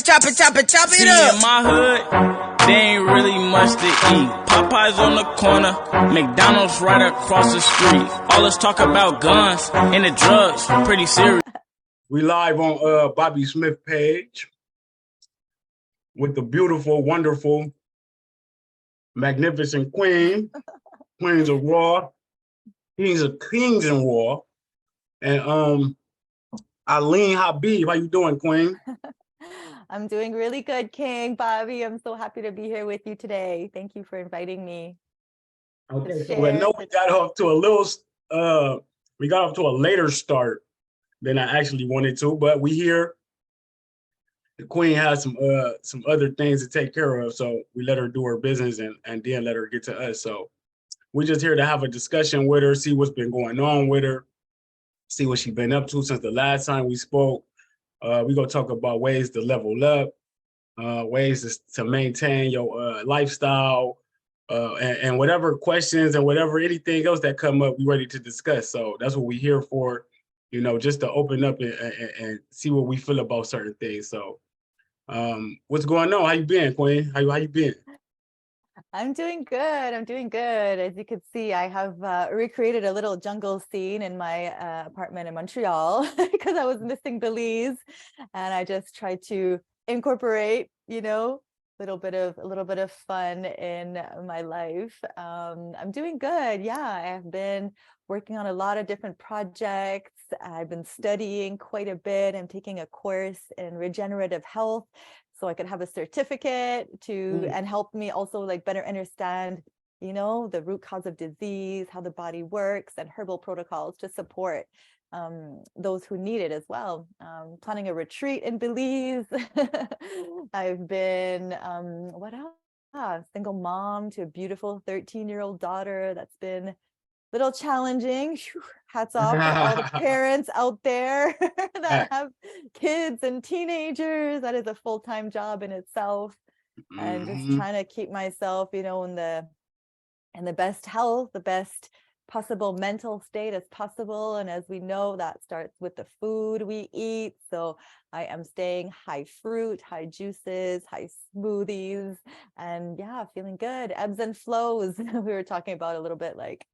chop it up. In my hood, there ain't really much to eat. Popeyes on the corner, McDonald's right across the street. All this talk about guns and the drugs, pretty serious. We live on Bobby Smith page with the beautiful, wonderful, magnificent queen, Queens of Raw, Kings in Raw, and Aline Habib. How you doing, Queen? I'm doing really good, King. Bobby, I'm so happy to be here with you today. Thank you for inviting me. Okay, so I know we got off to a later start than I actually wanted to, but we here. The Queen has some other things to take care of, so we let her do her business and then let her get to us. So we're just here to have a discussion with her, see what's been going on with her, see what she's been up to since the last time we spoke. We're gonna talk about ways to level up, ways to maintain your lifestyle, and whatever questions and whatever anything else that come up, we're ready to discuss. So that's what we're here for, you know, just to open up and see what we feel about certain things. So what's going on? How you been, Queen? How you been? I'm doing good. I'm doing good. As you can see, I have recreated a little jungle scene in my apartment in Montreal because I was missing Belize, and I just tried to incorporate, you know, a little bit of fun in my life. I'm doing good. Yeah, I have been working on a lot of different projects. I've been studying quite a bit. I'm taking a course in regenerative health, so I could have a certificate and help me also like better understand, you know, the root cause of disease, how the body works, and herbal protocols to support those who need it as well. Planning a retreat in Belize. I've been, what else? Single mom to a beautiful 13-year-old daughter. That's been a little challenging. Hats off to all the parents out there that have kids and teenagers. That is a full-time job in itself. And just trying to keep myself, you know, in the best health, the best possible mental state as possible. And as we know, that starts with the food we eat. So I am staying high fruit, high juices, high smoothies, and yeah, feeling good. Ebbs and flows. We were talking about a little bit, like,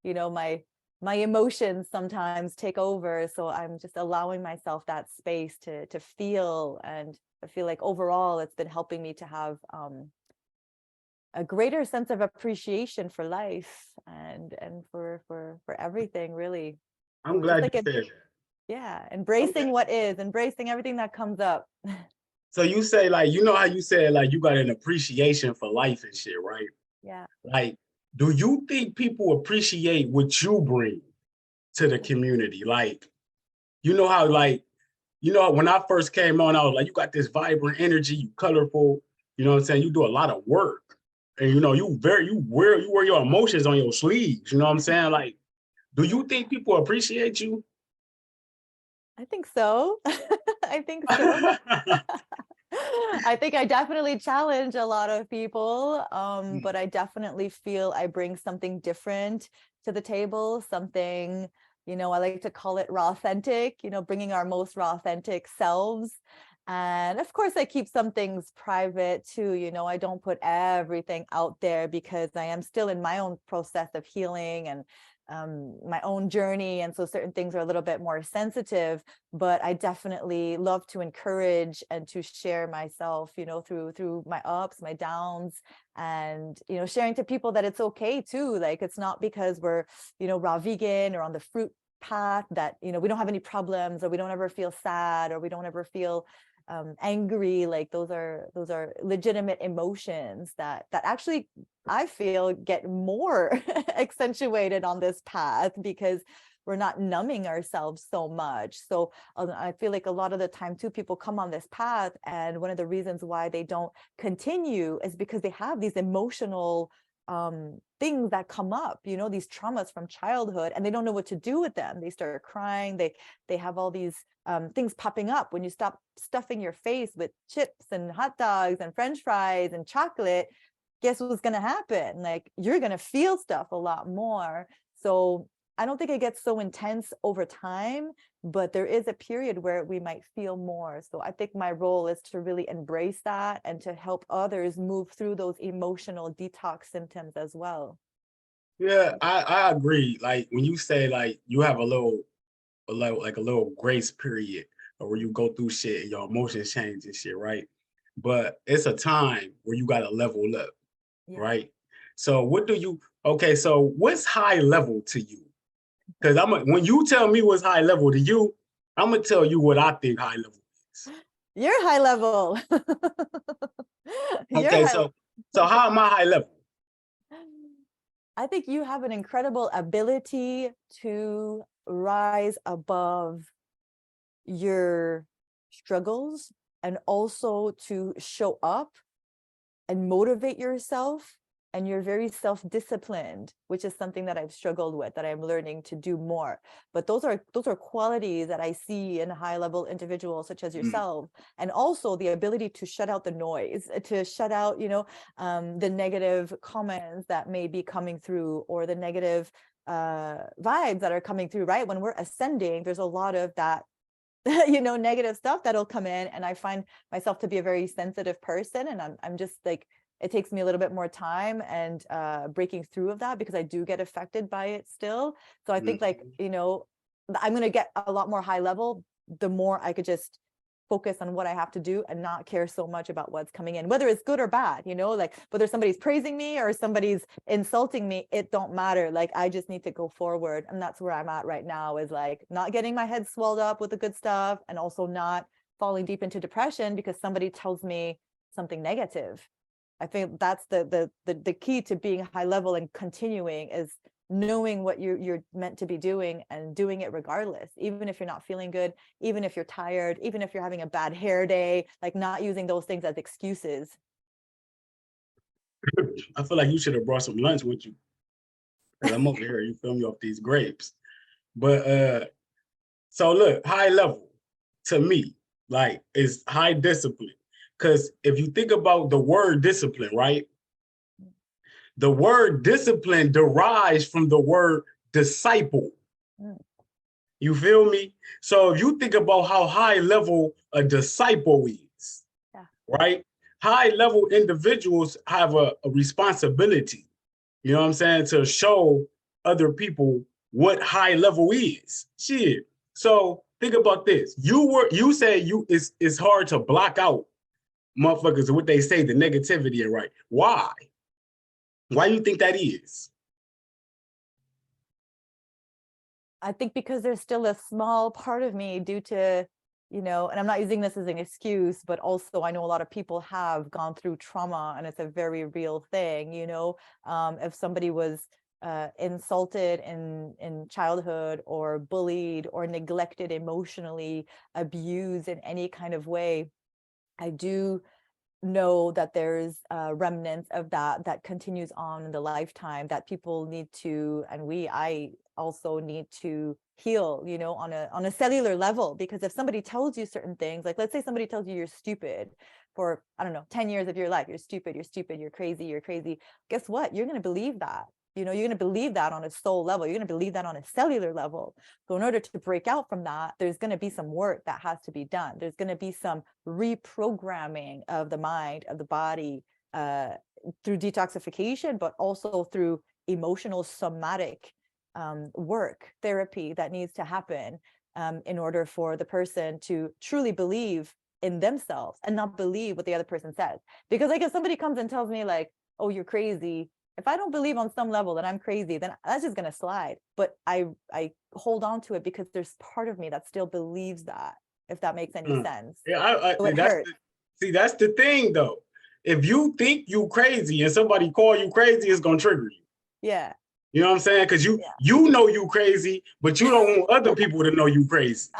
you know, my emotions sometimes take over. So I'm just allowing myself that space to feel. And I feel like overall it's been helping me to have a greater sense of appreciation for life and for everything, really. I'm glad you said that. Yeah, embracing what is, embracing everything that comes up. So you say, like, you know how you said, like, you got an appreciation for life and shit, right? Yeah. Like, do you think people appreciate what you bring to the community? Like, you know how, like, you know, when I first came on, I was like, you got this vibrant energy, you colorful, you know what I'm saying? You do a lot of work. And you know, you wear your emotions on your sleeves, you know what I'm saying? Like, do you think people appreciate you? I think so. I think so. I think I definitely challenge a lot of people, but I definitely feel I bring something different to the table, something, you know, I like to call it raw authentic, you know, bringing our most raw authentic selves. And of course, I keep some things private too. You know, I don't put everything out there because I am still in my own process of healing and my own journey. And so certain things are a little bit more sensitive, but I definitely love to encourage and to share myself, you know, through my ups, my downs, and, you know, sharing to people that it's okay too. Like, it's not because we're, you know, raw vegan or on the fruit path that, you know, we don't have any problems, or we don't ever feel sad, or we don't ever feel angry. Like, those are legitimate emotions that actually I feel get more accentuated on this path because we're not numbing ourselves so much. So I feel like a lot of the time too, people come on this path, and one of the reasons why they don't continue is because they have these emotional things that come up, you know, these traumas from childhood, and they don't know what to do with them. They start crying. They have all these things popping up. When you stop stuffing your face with chips and hot dogs and French fries and chocolate, guess what's going to happen? Like, you're going to feel stuff a lot more. So I don't think it gets so intense over time, but there is a period where we might feel more. So I think my role is to really embrace that and to help others move through those emotional detox symptoms as well. Yeah, I agree. Like when you say like you have a little grace period or where you go through shit and your emotions change and shit, right? But it's a time where you gotta level up, Yeah. right? So okay, so what's high level to you? Because when you tell me what's high level to you, I'm gonna tell you what I think high level is. You're high level. You're Okay, high. so how am I high level? I think you have an incredible ability to rise above your struggles and also to show up and motivate yourself. And you're very self-disciplined, which is something that I've struggled with, that I'm learning to do more. But those are qualities that I see in high-level individuals such as yourself, and also the ability to shut out the noise, to shut out, the negative comments that may be coming through, or the negative vibes that are coming through. Right when we're ascending, there's a lot of that negative stuff that'll come in, and I find myself to be a very sensitive person, and I'm just like, it takes me a little bit more time and breaking through of that, because I do get affected by it still. So I think like, I'm going to get a lot more high level the more I could just focus on what I have to do and not care so much about what's coming in, whether it's good or bad, like whether somebody's praising me or somebody's insulting me, it don't matter. Like, I just need to go forward. And that's where I'm at right now, is like not getting my head swelled up with the good stuff, and also not falling deep into depression because somebody tells me something negative. I think that's the key to being high level and continuing, is knowing what you're meant to be doing and doing it regardless, even if you're not feeling good, even if you're tired, even if you're having a bad hair day, like not using those things as excuses. I feel like you should have brought some lunch with you. Cause I'm over here, you feel me, off these grapes. But so look, high level to me, like, is high discipline. Because if you think about the word discipline, right? The word discipline derives from the word disciple. You feel me? So if you think about how high level a disciple is, right? High level individuals have a responsibility, you know what I'm saying, to show other people what high level is. Shit. So think about this. You say it's hard to block out motherfuckers, what they say, the negativity, and right. Why? Why do you think that is? I think because there's still a small part of me, due to, and I'm not using this as an excuse, but also I know a lot of people have gone through trauma, and it's a very real thing. If somebody was insulted in childhood, or bullied, or neglected emotionally, abused in any kind of way, I do know that there's remnants of that continues on in the lifetime, that people need to, and I also need to heal, on a cellular level. Because if somebody tells you certain things, like let's say somebody tells you you're stupid for, I don't know, 10 years of your life, you're stupid, you're crazy, guess what? You're going to believe that. You're going to believe that on a soul level. You're going to believe that on a cellular level. So in order to break out from that, there's going to be some work that has to be done. There's going to be some reprogramming of the mind, of the body, through detoxification, but also through emotional somatic work, therapy that needs to happen in order for the person to truly believe in themselves and not believe what the other person says. Because like, if somebody comes and tells me like, oh, you're crazy, if I don't believe on some level that I'm crazy, then that's just going to slide. But I hold on to it because there's part of me that still believes that, if that makes any sense. Yeah, so it hurts. That's the thing though. If you think you crazy and somebody call you crazy, it's going to trigger you. Yeah. You know what I'm saying? Because you know you crazy, but you don't want other people to know you crazy.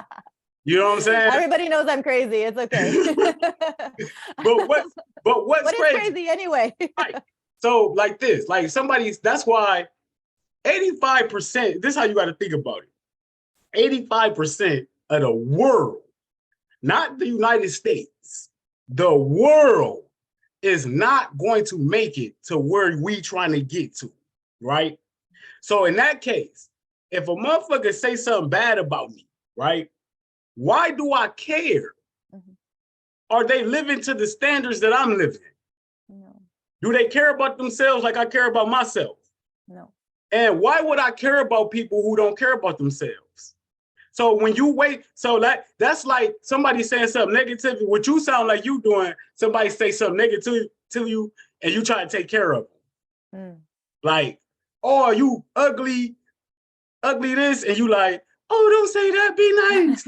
You know what I'm saying? Everybody knows I'm crazy. It's okay. but what's crazy anyway? Right. So like this, like that's why 85%, this is how you got to think about it. 85% of the world, not the United States, the world is not going to make it to where we trying to get to, right? So in that case, if a motherfucker say something bad about me, right? Why do I care? Mhm. Are they living to the standards that I'm living? No, Do they care about themselves like I care about myself? no. And why would I care about people who don't care about themselves? So when you wait, so that's like somebody saying something negative. What you sound like you doing, somebody say something negative to you and you try to take care of them. Mm. Like, oh, you ugly this, and you like, oh, don't say that, be nice.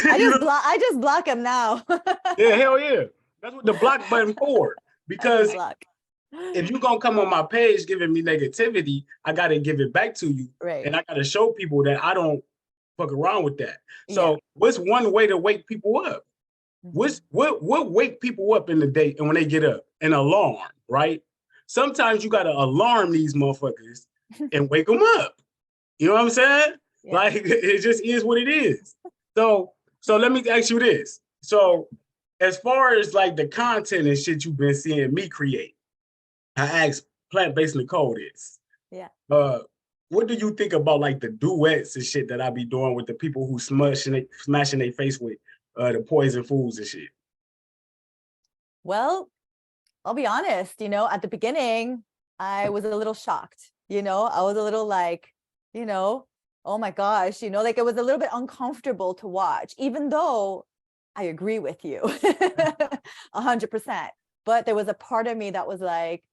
I just block him now. Yeah, hell yeah. That's what the block button for. I just Because block. if you're gonna come on my page giving me negativity, I gotta give it back to you. Right. And I gotta show people that I don't fuck around with that. So Yeah. what's one way to wake people up? Mhm. What wake people up in the day and when they get up? An alarm, right? Sometimes you gotta alarm these motherfuckers and wake them up. You know what I'm saying? Yeah. Like it just is what it is. So let me ask you this. So as far as like the content and shit you've been seeing me create, I asked plant-based Nicole this. Yeah. What do you think about like the duets and shit that I be doing with the people who smashing their face with the poison foods and shit? Well, I'll be honest, at the beginning, I was a little shocked, I was a little like, oh my gosh, like it was a little bit uncomfortable to watch, even though I agree with you 100%. But there was a part of me that was like,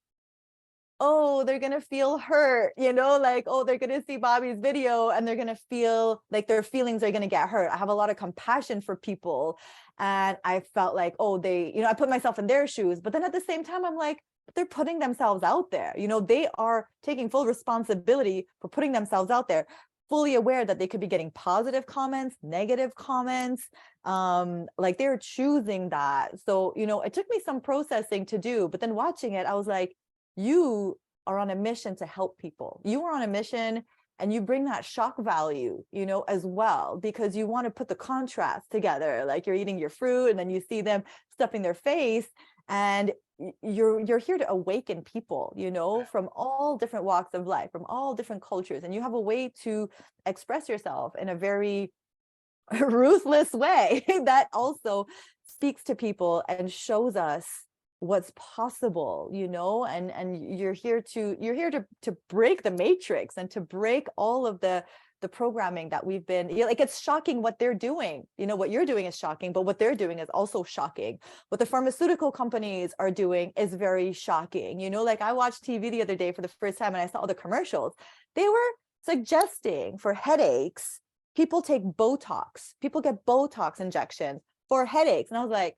oh, they're going to feel hurt, like, oh, they're going to see Bobby's video and they're going to feel like their feelings are going to get hurt. I have a lot of compassion for people. And I felt like, oh, I put myself in their shoes. But then at the same time, I'm like, they're putting themselves out there. They are taking full responsibility for putting themselves out there, fully aware that they could be getting positive comments, negative comments. Like they're choosing that. So, it took me some processing to do, but then watching it, I was like, you are on a mission to help people. You are on a mission and you bring that shock value, as well, because you want to put the contrast together. Like you're eating your fruit and then you see them stuffing their face, and you're here to awaken people, from all different walks of life, from all different cultures. And you have a way to express yourself in a very ruthless way that also speaks to people and shows us what's possible, and you're here to break the matrix and to break all of the programming that we've been, like it's shocking what they're doing. What you're doing is shocking, but what they're doing is also shocking. What the pharmaceutical companies are doing is very shocking. Like I watched TV the other day for the first time and I saw all the commercials. They were suggesting for headaches, people take Botox, people get Botox injections for headaches. And I was like,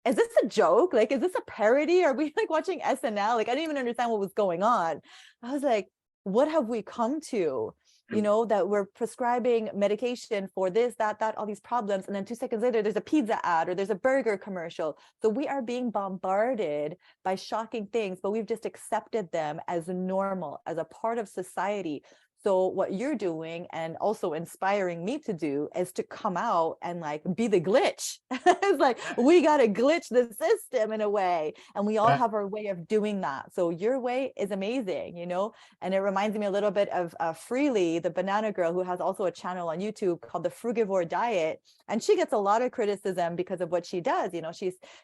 is this a joke? Like, is this a parody? Are we like watching SNL? Like, I didn't even understand what was going on. I was like, what have we come to? That we're prescribing medication for this, that, all these problems. And then 2 seconds later, there's a pizza ad or there's a burger commercial. So we are being bombarded by shocking things, but we've just accepted them as normal, as a part of society. So what you're doing and also inspiring me to do is to come out and like be the glitch. It's like, we got to glitch the system in a way. And we all have our way of doing that. So your way is amazing, and it reminds me a little bit of Freely, the banana girl, who has also a channel on YouTube called the Frugivore Diet. And she gets a lot of criticism because of what she does.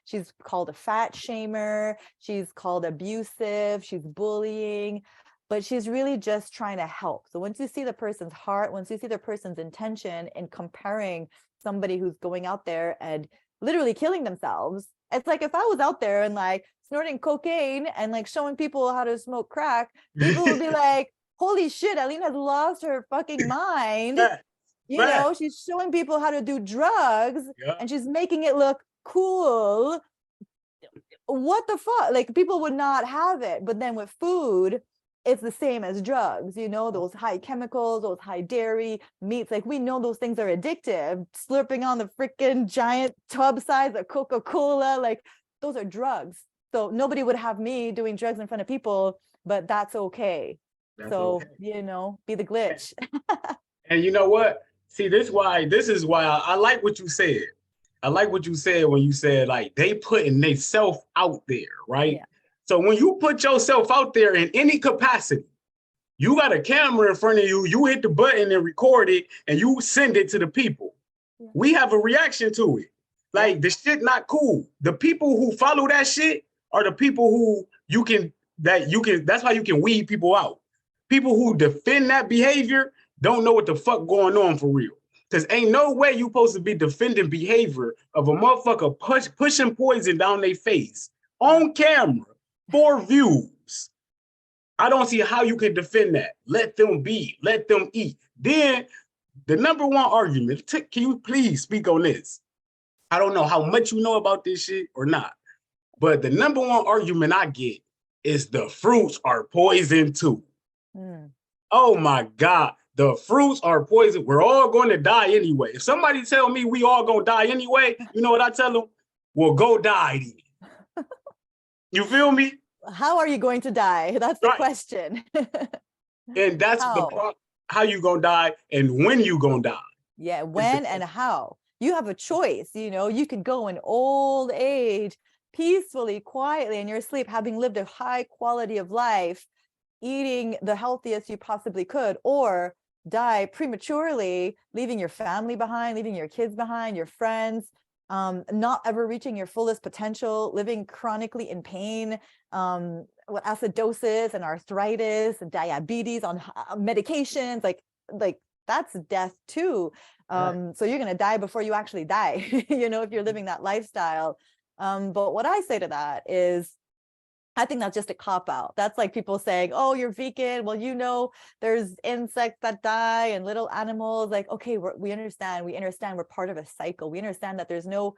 She's called a fat shamer. She's called abusive. She's bullying. But she's really just trying to help. So once you see the person's heart, once you see the person's intention in comparing somebody who's going out there and literally killing themselves, it's like if I was out there and like snorting cocaine and like showing people how to smoke crack, people would be like, holy shit, Aline has lost her fucking mind. She's showing people how to do drugs and she's making it look cool. What the fuck? Like people would not have it. But then with food, it's the same as drugs, those high chemicals, those high dairy meats. Like we know those things are addictive. Slurping on the freaking giant tub size of Coca-Cola, like those are drugs. So nobody would have me doing drugs in front of people, but that's okay. Be the glitch. And you know what? See, this is why I like what you said. I like what you said when you said like they putting themselves out there, right? Yeah. So when you put yourself out there in any capacity, You got a camera in front of you, you hit the button and record it, and you send it to the people. Yeah. We have a reaction to it. Like, yeah. The shit not cool. The people who follow that shit are the people who that's how you can weed people out. People who defend that behavior don't know what the fuck going on for real. Because ain't no way you supposed to be defending behavior of a motherfucker pushing poison down their face on camera for views. I don't see how you can defend that. Let them be, let them eat. Then the number one argument, can you please speak on this? I don't know how much you know about this shit or not, but the number one argument I get is the fruits are poison too. Oh my God, the fruits are poison. We're all going to die anyway. If somebody tell me we all gonna die anyway, you know what I tell them? Well, go die then. You feel me? How are you going to die? That's the question. And that's the problem. How you gonna die and when you gonna die? Yeah, when and how. You have a choice. You know, you could go in old age peacefully, quietly in your sleep, having lived a high quality of life, eating the healthiest you possibly could, or die prematurely, leaving your family behind, leaving your kids behind, your friends, not ever reaching your fullest potential, living chronically in pain, with acidosis and arthritis and diabetes on medications, like that's death too. Right. So you're going to die before you actually die, you know, if you're living that lifestyle. But what I say to that is, I think that's just a cop out. That's like people saying, oh, you're vegan. Well, you know, there's insects that die and little animals. Like, okay, we understand. We understand we're part of a cycle. We understand that there's no,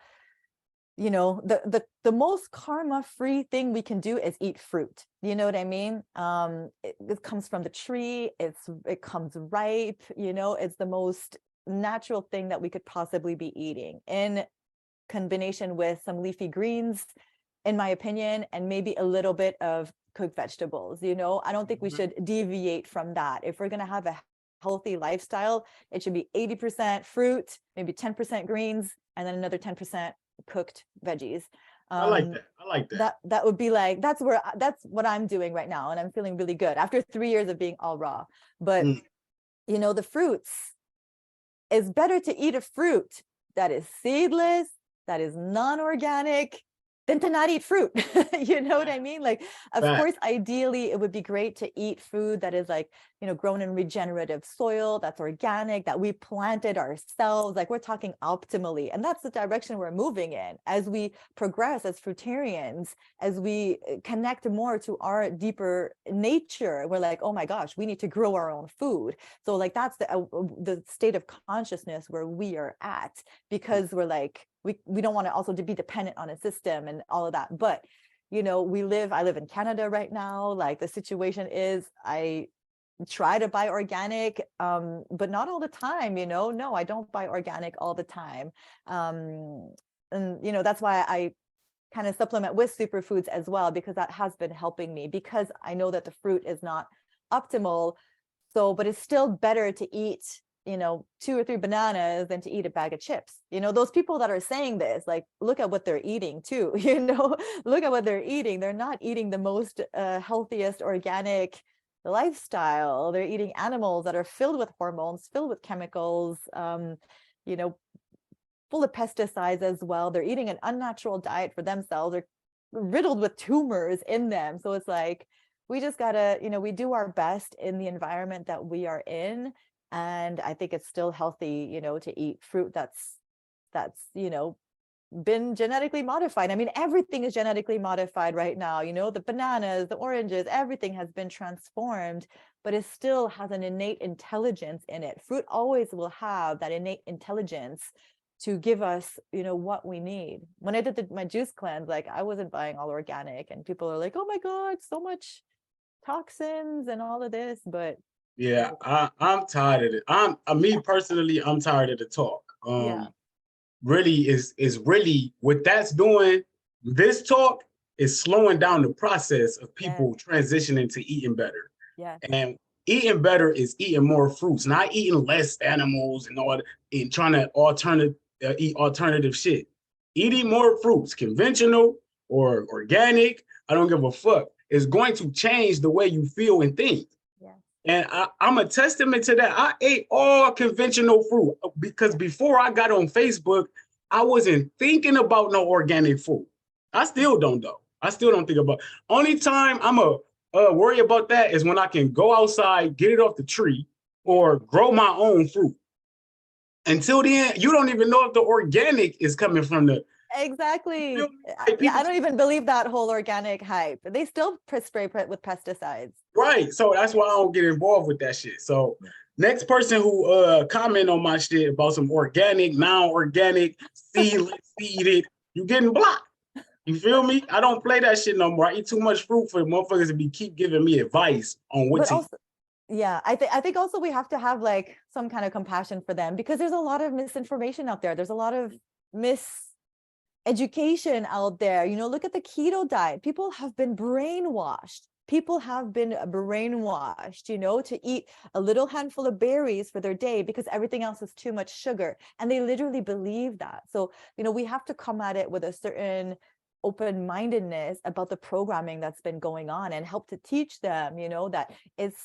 you know, the most karma-free thing we can do is eat fruit. You know what I mean? It comes from the tree. It comes ripe. You know, it's the most natural thing that we could possibly be eating in combination with some leafy greens, in my opinion, and maybe a little bit of cooked vegetables. You know, I don't think we should deviate from that. If we're going to have a healthy lifestyle, it should be 80% fruit, maybe 10% greens, and then another 10% cooked veggies. I like that. I like that. That would be like, that's what I'm doing right now. And I'm feeling really good after 3 years of being all raw. But, you know, the fruits, it's better to eat a fruit that is seedless, that is non-organic, than to not eat fruit. You know what I mean? Like, of course, ideally, it would be great to eat food that is like, you know, grown in regenerative soil, that's organic, that we planted ourselves. Like, we're talking optimally. And that's the direction we're moving in as we progress as fruitarians, as we connect more to our deeper nature. We're like, oh my gosh, we need to grow our own food. So like, that's the state of consciousness where we are at, because we're like, we don't want to also to be dependent on a system and all of that. But, you know, I live in Canada right now. Like, the situation is, I try to buy organic, but not all the time, you know. No, I don't buy organic all the time. And, you know, that's why I kind of supplement with superfoods as well, because that has been helping me, because I know that the fruit is not optimal. So, but it's still better to eat, you know, 2 or 3 bananas than to eat a bag of chips. You know, those people that are saying this, like, look at what they're eating too, you know, look at what they're eating. They're not eating the most healthiest organic lifestyle. They're eating animals that are filled with hormones, filled with chemicals, you know, full of pesticides as well. They're eating an unnatural diet for themselves. They're riddled with tumors in them. So it's like, we just gotta, you know, we do our best in the environment that we are in. And I think it's still healthy, you know, to eat fruit that's, you know, been genetically modified. I mean, everything is genetically modified right now, you know, the bananas, the oranges, everything has been transformed, but it still has an innate intelligence in it. Fruit always will have that innate intelligence to give us, you know, what we need. When I did my juice cleanse, like, I wasn't buying all organic, and people are like, oh my God, so much toxins and all of this, but yeah, I'm tired of it. Me personally, I'm tired of the talk. Yeah. Really is really what that's doing. This talk is slowing down the process of people transitioning to eating better. Yeah. And eating better is eating more fruits, not eating less animals and all, and trying to eat alternative shit. Eating more fruits, conventional or organic, I don't give a fuck. It's going to change the way you feel and think. Yeah. And I'm a testament to that. I ate all conventional fruit because before I got on Facebook, I wasn't thinking about no organic food. I still don't though. I still don't think about. Only time I'm a worry about that is when I can go outside, get it off the tree, or grow my own fruit. Until then, you don't even know if the organic is coming from the. Exactly. Like Yeah, people, I don't even believe that whole organic hype. They still spray with pesticides. right. So that's why I don't get involved with that shit. So next person who comment on my shit about some organic, non-organic, seeded, you getting blocked. You feel me? I don't play that shit no more. I eat too much fruit for motherfuckers to keep giving me advice on what But to eat. also, yeah, I think also we have to have like some kind of compassion for them, because there's a lot of misinformation out there. There's a lot of miseducation out there. You know, look at the keto diet. People have been brainwashed. People have been brainwashed, you know, to eat a little handful of berries for their day because everything else is too much sugar. And they literally believe that. So, you know, we have to come at it with a certain open-mindedness about the programming that's been going on, and help to teach them, you know, that it's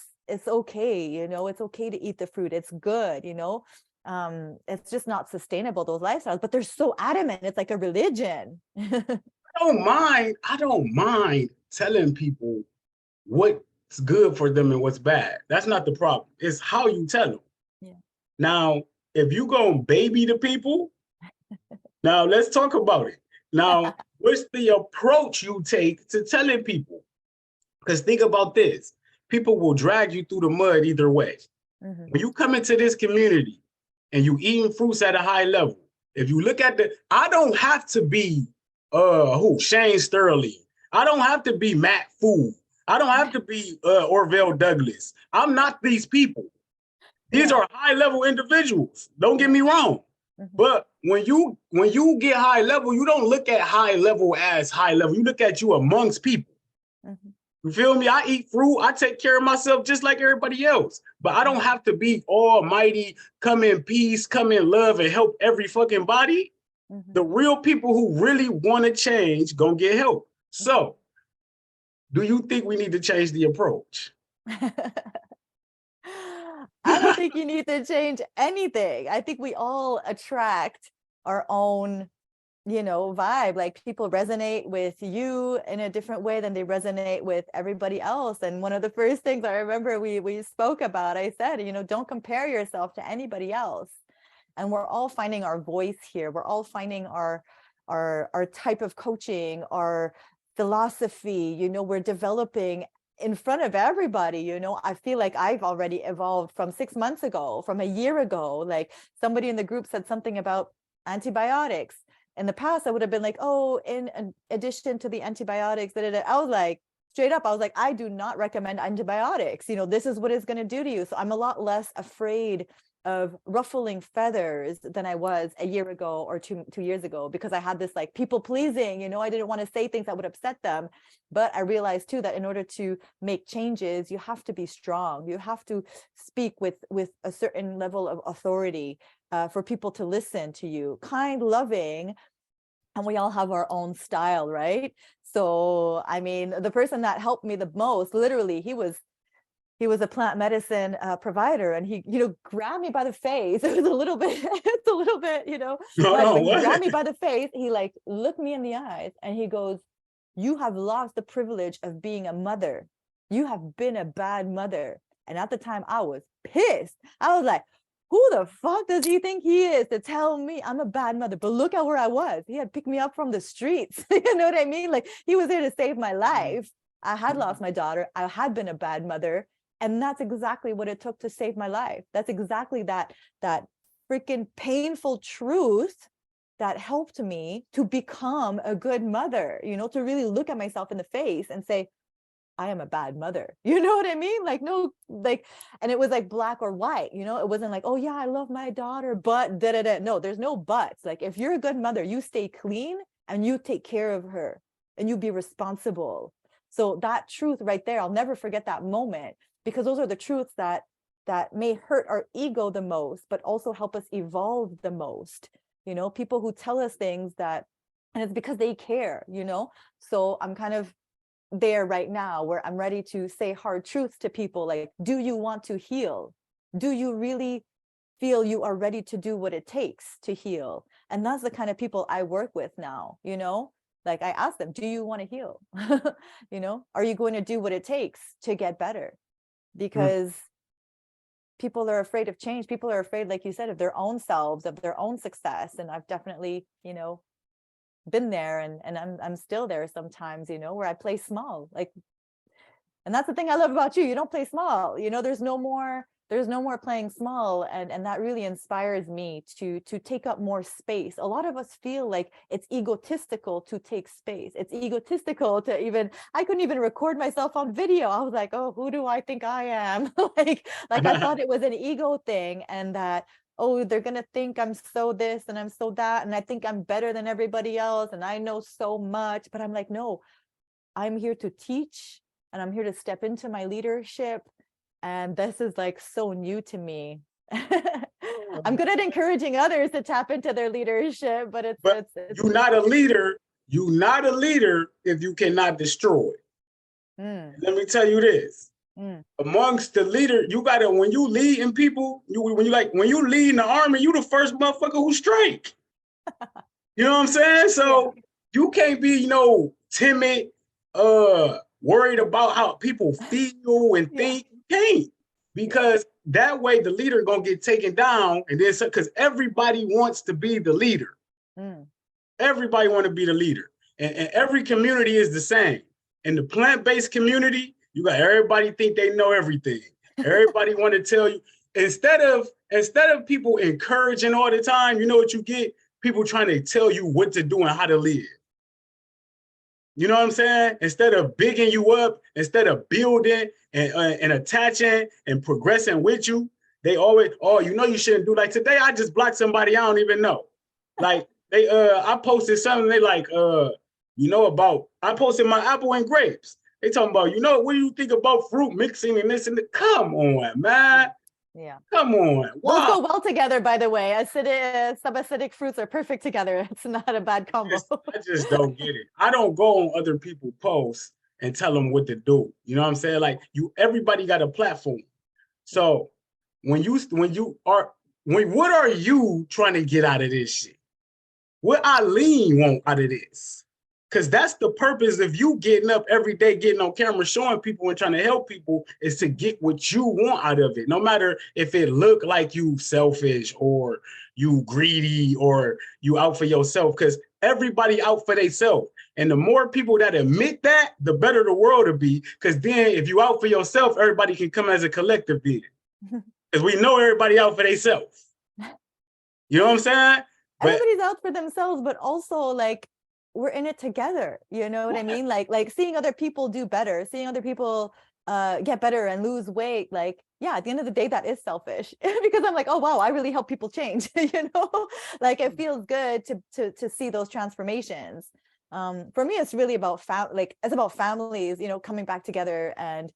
okay, you know, it's okay to eat the fruit. It's good, you know. It's just not sustainable, those lifestyles, but they're so adamant. It's like a religion. I don't mind telling people what's good for them and what's bad. That's not the problem. It's how you tell them. Yeah. Now, if you go baby the people, now let's talk about it. Now, what's the approach you take to telling people? Because think about this. People will drag you through the mud either way. Mhm. When you come into this community and you eating fruits at a high level, if you look at I don't have to be Shane Sterling. I don't have to be Matt Fool. I don't have to be Orville Douglas. I'm not these people. These Yeah. are high level individuals. Don't get me wrong. Mhm. But when you get high level, you don't look at high level as high level. You look at you amongst people. Mhm. You feel me? I eat fruit. I take care of myself just like everybody else. But I don't have to be almighty, come in peace, come in love, and help every fucking body. Mhm. The real people who really want to change gonna get help. So, do you think we need to change the approach? I don't think you need to change anything. I think we all attract our own, you know, vibe. Like people resonate with you in a different way than they resonate with everybody else. And one of the first things I remember we spoke about, I said, you know, don't compare yourself to anybody else. And we're all finding our voice here. We're all finding our type of coaching, our philosophy, you know, we're developing in front of everybody. You know, I feel like I've already evolved from 6 months ago, from a year ago. Like somebody in the group said something about antibiotics. In the past, I would have been like, oh, in addition to the antibiotics, I was like, straight up, I was like, I do not recommend antibiotics. You know, this is what it's going to do to you. So I'm a lot less afraid of ruffling feathers than I was a year ago or two years ago, because I had this like people pleasing, you know, I didn't want to say things that would upset them. But I realized too that in order to make changes, you have to be strong. You have to speak with a certain level of authority for people to listen to you, kind, loving. And we all have our own style, right? So, I mean, the person that helped me the most, literally, he was a plant medicine provider, and he, you know, grabbed me by the face. It was a little bit, it's a little bit, you know, Hold much, on, but he what? grabbed me by the face. He like looked me in the eyes and he goes, you have lost the privilege of being a mother. You have been a bad mother. And at the time I was pissed. I was like, who the fuck does he think he is to tell me I'm a bad mother? But look at where I was. He had picked me up from the streets. You know what I mean? Like he was there to save my life. I had lost my daughter. I had been a bad mother. And that's exactly what it took to save my life. That's exactly that freaking painful truth that helped me to become a good mother, you know, to really look at myself in the face and say, I am a bad mother. You know what I mean? Like, no, like, and it was like black or white, you know, it wasn't like, oh yeah, I love my daughter, but da da da. No, there's no buts. Like, if you're a good mother, you stay clean and you take care of her and you be responsible. So that truth right there, I'll never forget that moment, because those are the truths that may hurt our ego the most, but also help us evolve the most. You know, people who tell us things that, and it's because they care, you know? So I'm kind of there right now where I'm ready to say hard truths to people. Like, do you want to heal? Do you really feel you are ready to do what it takes to heal? And that's the kind of people I work with now, you know? Like I ask them, do you want to heal? You know, are you going to do what it takes to get better? Because people are afraid of change. People are afraid, like you said, of their own selves, of their own success. And I've definitely, you know, been there, and I'm still there sometimes, you know, where I play small. Like, and that's the thing I love about you. You don't play small, you know, there's no more playing small. And that really inspires me to take up more space. A lot of us feel like it's egotistical to take space. It's egotistical to even, I couldn't even record myself on video. I was like, oh, who do I think I am? like I thought it was an ego thing, and that, oh, they're gonna think I'm so this and I'm so that, and I think I'm better than everybody else and I know so much. But I'm like, no, I'm here to teach, and I'm here to step into my leadership. And this is like so new to me. I'm good at encouraging others to tap into their leadership, but it's you're not a leader. You're not a leader if you cannot destroy. Let me tell you this. Amongst the leader, you gotta, when you lead in people, when you lead in the army, you the first motherfucker who strike. You know what I'm saying? So you can't be, you know, timid, worried about how people feel and think. You can't, because that way the leader gonna get taken down, and then because everybody wants to be the leader. Everybody want to be the leader, and every community is the same. In the plant-based community, you got everybody think they know everything. Everybody want to tell you, instead of people encouraging all the time, you know what you get? People trying to tell you what to do and how to live. You know what I'm saying? Instead of bigging you up, instead of building and attaching and progressing with you, they always, oh, you know you shouldn't do. Like today, I just blocked somebody I don't even know. Like I posted something, they like, you know, about, I posted my apple and grapes. They talking about, you know, what do you think about fruit mixing and this and that? Come on, man. Yeah. Come on. Wow. Those go well together, by the way. Acidic, subacidic fruits are perfect together. It's not a bad combo. I just don't get it. I don't go on other people's posts and tell them what to do. You know what I'm saying? Like everybody got a platform. So what are you trying to get out of this shit? What Aline want out of this? Because that's the purpose of you getting up every day, getting on camera, showing people and trying to help people, is to get what you want out of it. No matter if it look like you selfish or you greedy or you out for yourself, because everybody out for themselves. And the more people that admit that, the better the world will be. Because then if you out for yourself, everybody can come as a collective then. Because we know everybody out for themselves. You know what I'm saying? Everybody's out for themselves, but also like, we're in it together. You know what I mean? Like seeing other people do better, seeing other people get better and lose weight. Like, yeah, at the end of the day, that is selfish because I'm like, oh, wow, I really help people change. You know, like it feels good to see those transformations. For me, it's really about it's about families, you know, coming back together, and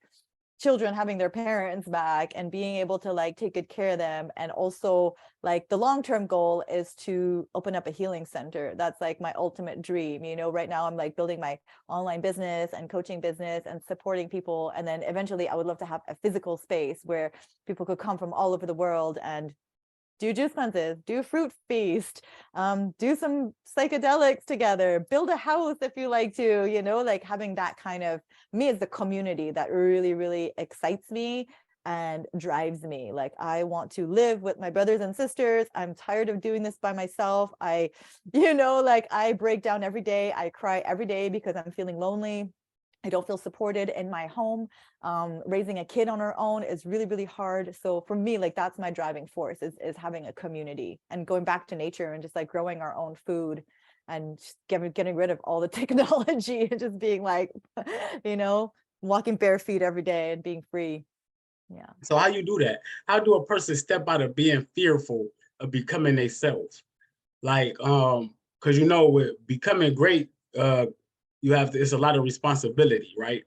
children having their parents back and being able to like take good care of them. And also like the long-term goal is to open up a healing center. That's like my ultimate dream. You know, right now I'm like building my online business and coaching business and supporting people. And then eventually I would love to have a physical space where people could come from all over the world and do juice cleanses, do fruit feast, do some psychedelics together, build a house if you like to, you know, like having that kind of, me as the community that really, really excites me and drives me. Like I want to live with my brothers and sisters. I'm tired of doing this by myself. You know, like I break down every day. I cry every day because I'm feeling lonely. I don't feel supported in my home. Raising a kid on our own is really, really hard. So for me, like that's my driving force is having a community and going back to nature and just like growing our own food and just getting rid of all the technology and just being like, you know, walking bare feet every day and being free. Yeah. So how you do that? How do a person step out of being fearful of becoming themselves? Like, because you know, with becoming great, it's a lot of responsibility, right?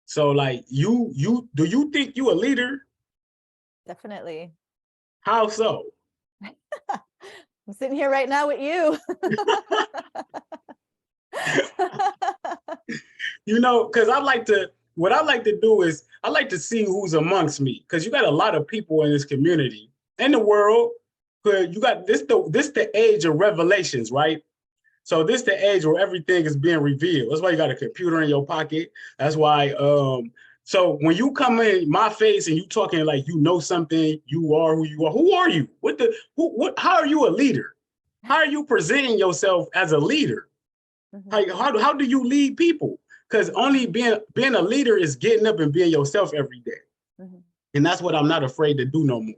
So like do you think you a leader? Definitely. How so? I'm sitting here right now with you. You know, because what I like to do is I like to see who's amongst me, because you got a lot of people in this community, in the world, you got this the age of revelations, right? So this the age where everything is being revealed. That's why you got a computer in your pocket. That's why so when you come in my face and you talking like you know something, you are who you are. Who are you? How are you a leader? How are you presenting yourself as a leader? How do you lead people? Because only being a leader is getting up and being yourself every day. And that's what I'm not afraid to do no more.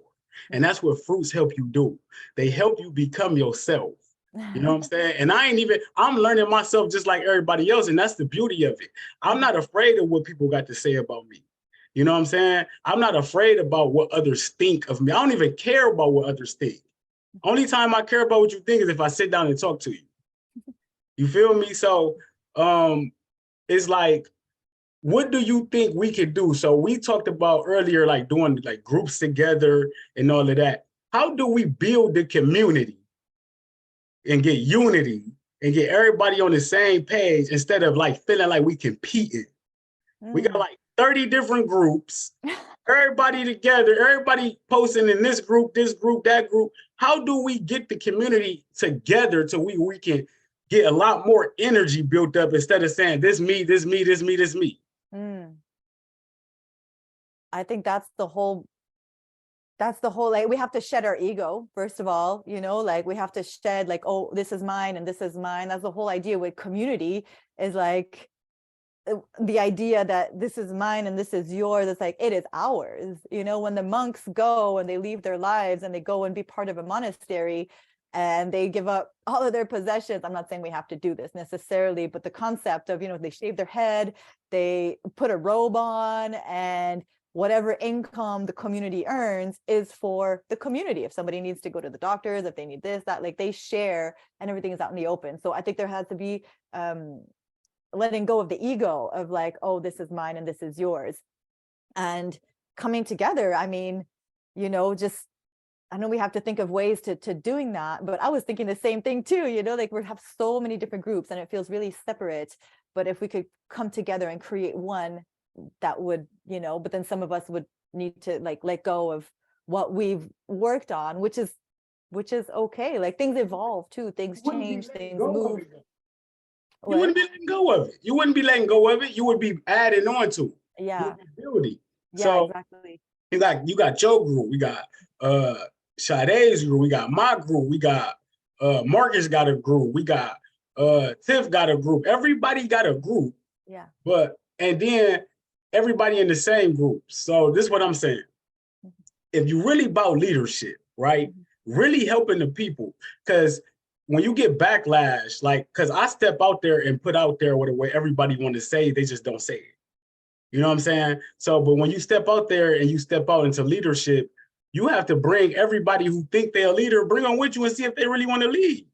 And that's what fruits help you do. They help you become yourself. You know what I'm saying? And I'm learning myself just like everybody else. And that's the beauty of it. I'm not afraid of what people got to say about me. You know what I'm saying? I'm not afraid about what others think of me. I don't even care about what others think. Only time I care about what you think is if I sit down and talk to you. You feel me? So it's like, what do you think we could do? So we talked about earlier, like doing like groups together and all of that. How do we build the community and get unity and get everybody on the same page instead of like feeling like we competing? We got like 30 different groups, everybody together, everybody posting in this group, that group. How do we get the community together so we can get a lot more energy built up instead of saying this me, this me, this me, this me? I think that's the whole, like, we have to shed our ego, first of all, you know, like we have to shed like, oh, this is mine and this is mine. That's the whole idea with community, is like the idea that this is mine and this is yours. It's like, it is ours. You know, when the monks go and they leave their lives and they go and be part of a monastery and they give up all of their possessions. I'm not saying we have to do this necessarily, but the concept of, you know, they shave their head, they put a robe on, and whatever income the community earns is for the community. If somebody needs to go to the doctors, if they need this, that, like they share, and everything is out in the open. So I think there has to be letting go of the ego of like, oh, this is mine and this is yours, and coming together. I mean, you know, just, I know we have to think of ways to doing that, but I was thinking the same thing too, you know, like we have so many different groups and it feels really separate, but if we could come together and create one, that would, you know, but then some of us would need to like let go of what we've worked on, which is okay. Like things evolve too, things change, things move. You wouldn't be letting go of it. You wouldn't be letting go of it. You would be adding on to it. Yeah. You would be building. Yeah, so exactly. You got your group, we got Sade's group, we got my group, we got Marcus got a group, we got Tiff got a group. Everybody got a group. Yeah. And then everybody in the same group. So this is what I'm saying. If you really about leadership, right? Really helping the people, because when you get backlash, like, because I step out there and put out there what everybody want to say, they just don't say it. You know what I'm saying? So, but when you step out there and you step out into leadership, you have to bring everybody who think they're a leader, bring them with you and see if they really want to lead.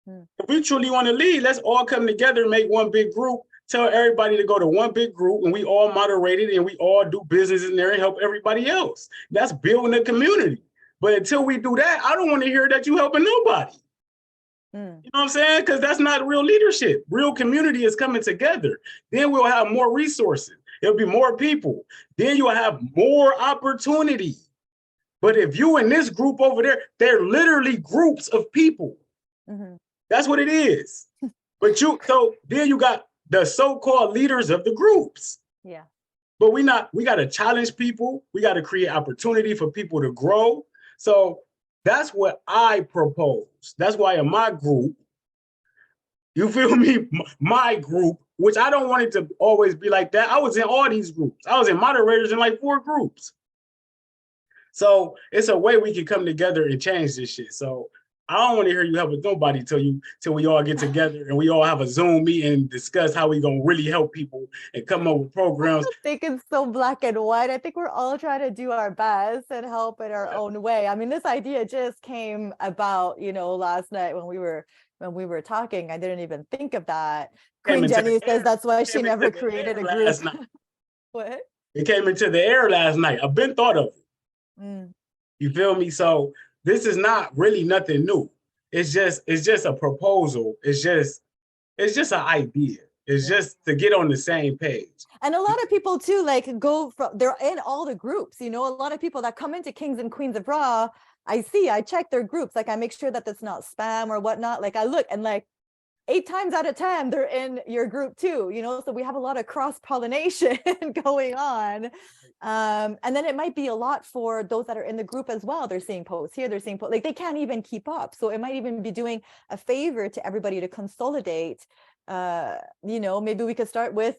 If we truly want to lead, let's all come together and make one big group. Tell everybody to go to one big group, and we all moderate it and we all do business in there and help everybody else. That's building a community. But until we do that, I don't want to hear that you helping nobody. You know what I'm saying? Because that's not real leadership. Real community is coming together. Then we'll have more resources. There'll be more people. Then you'll have more opportunity. But if you in this group over there, they're literally groups of people. That's what it is. But so then you got the so-called leaders of the groups. Yeah. But we got to challenge people. We got to create opportunity for people to grow. So that's what I propose. That's why in my group, you feel me? My group, which I don't want it to always be like that. I was in all these groups. I was in moderators in like 4 groups. So it's a way we can come together and change this shit. So I don't want to hear you helping nobody till we all get together and we all have a Zoom meeting and discuss how we gonna really help people and come up with programs. I don't think it's so black and white. I think we're all trying to do our best and help in our own way. I mean, this idea just came about, you know, last night when we were talking. I didn't even think of that. Queen Jenny says that's why she never created a group. What? It came into the air last night. I've been thought of it. You feel me? So this is not really nothing new. It's just a proposal. It's just an idea. It's just to get on the same page. And a lot of people too, like they're in all the groups, a lot of people that come into Kings and Queens of Raw, I check their groups. Like I make sure that it's not spam or whatnot. Like I look and like 8 times out of 10, they're in your group too, so we have a lot of cross-pollination going on. And then it might be a lot for those that are in the group as well. They're seeing posts here, they're seeing posts, like they can't even keep up. So it might even be doing a favor to everybody to consolidate. Maybe we could start with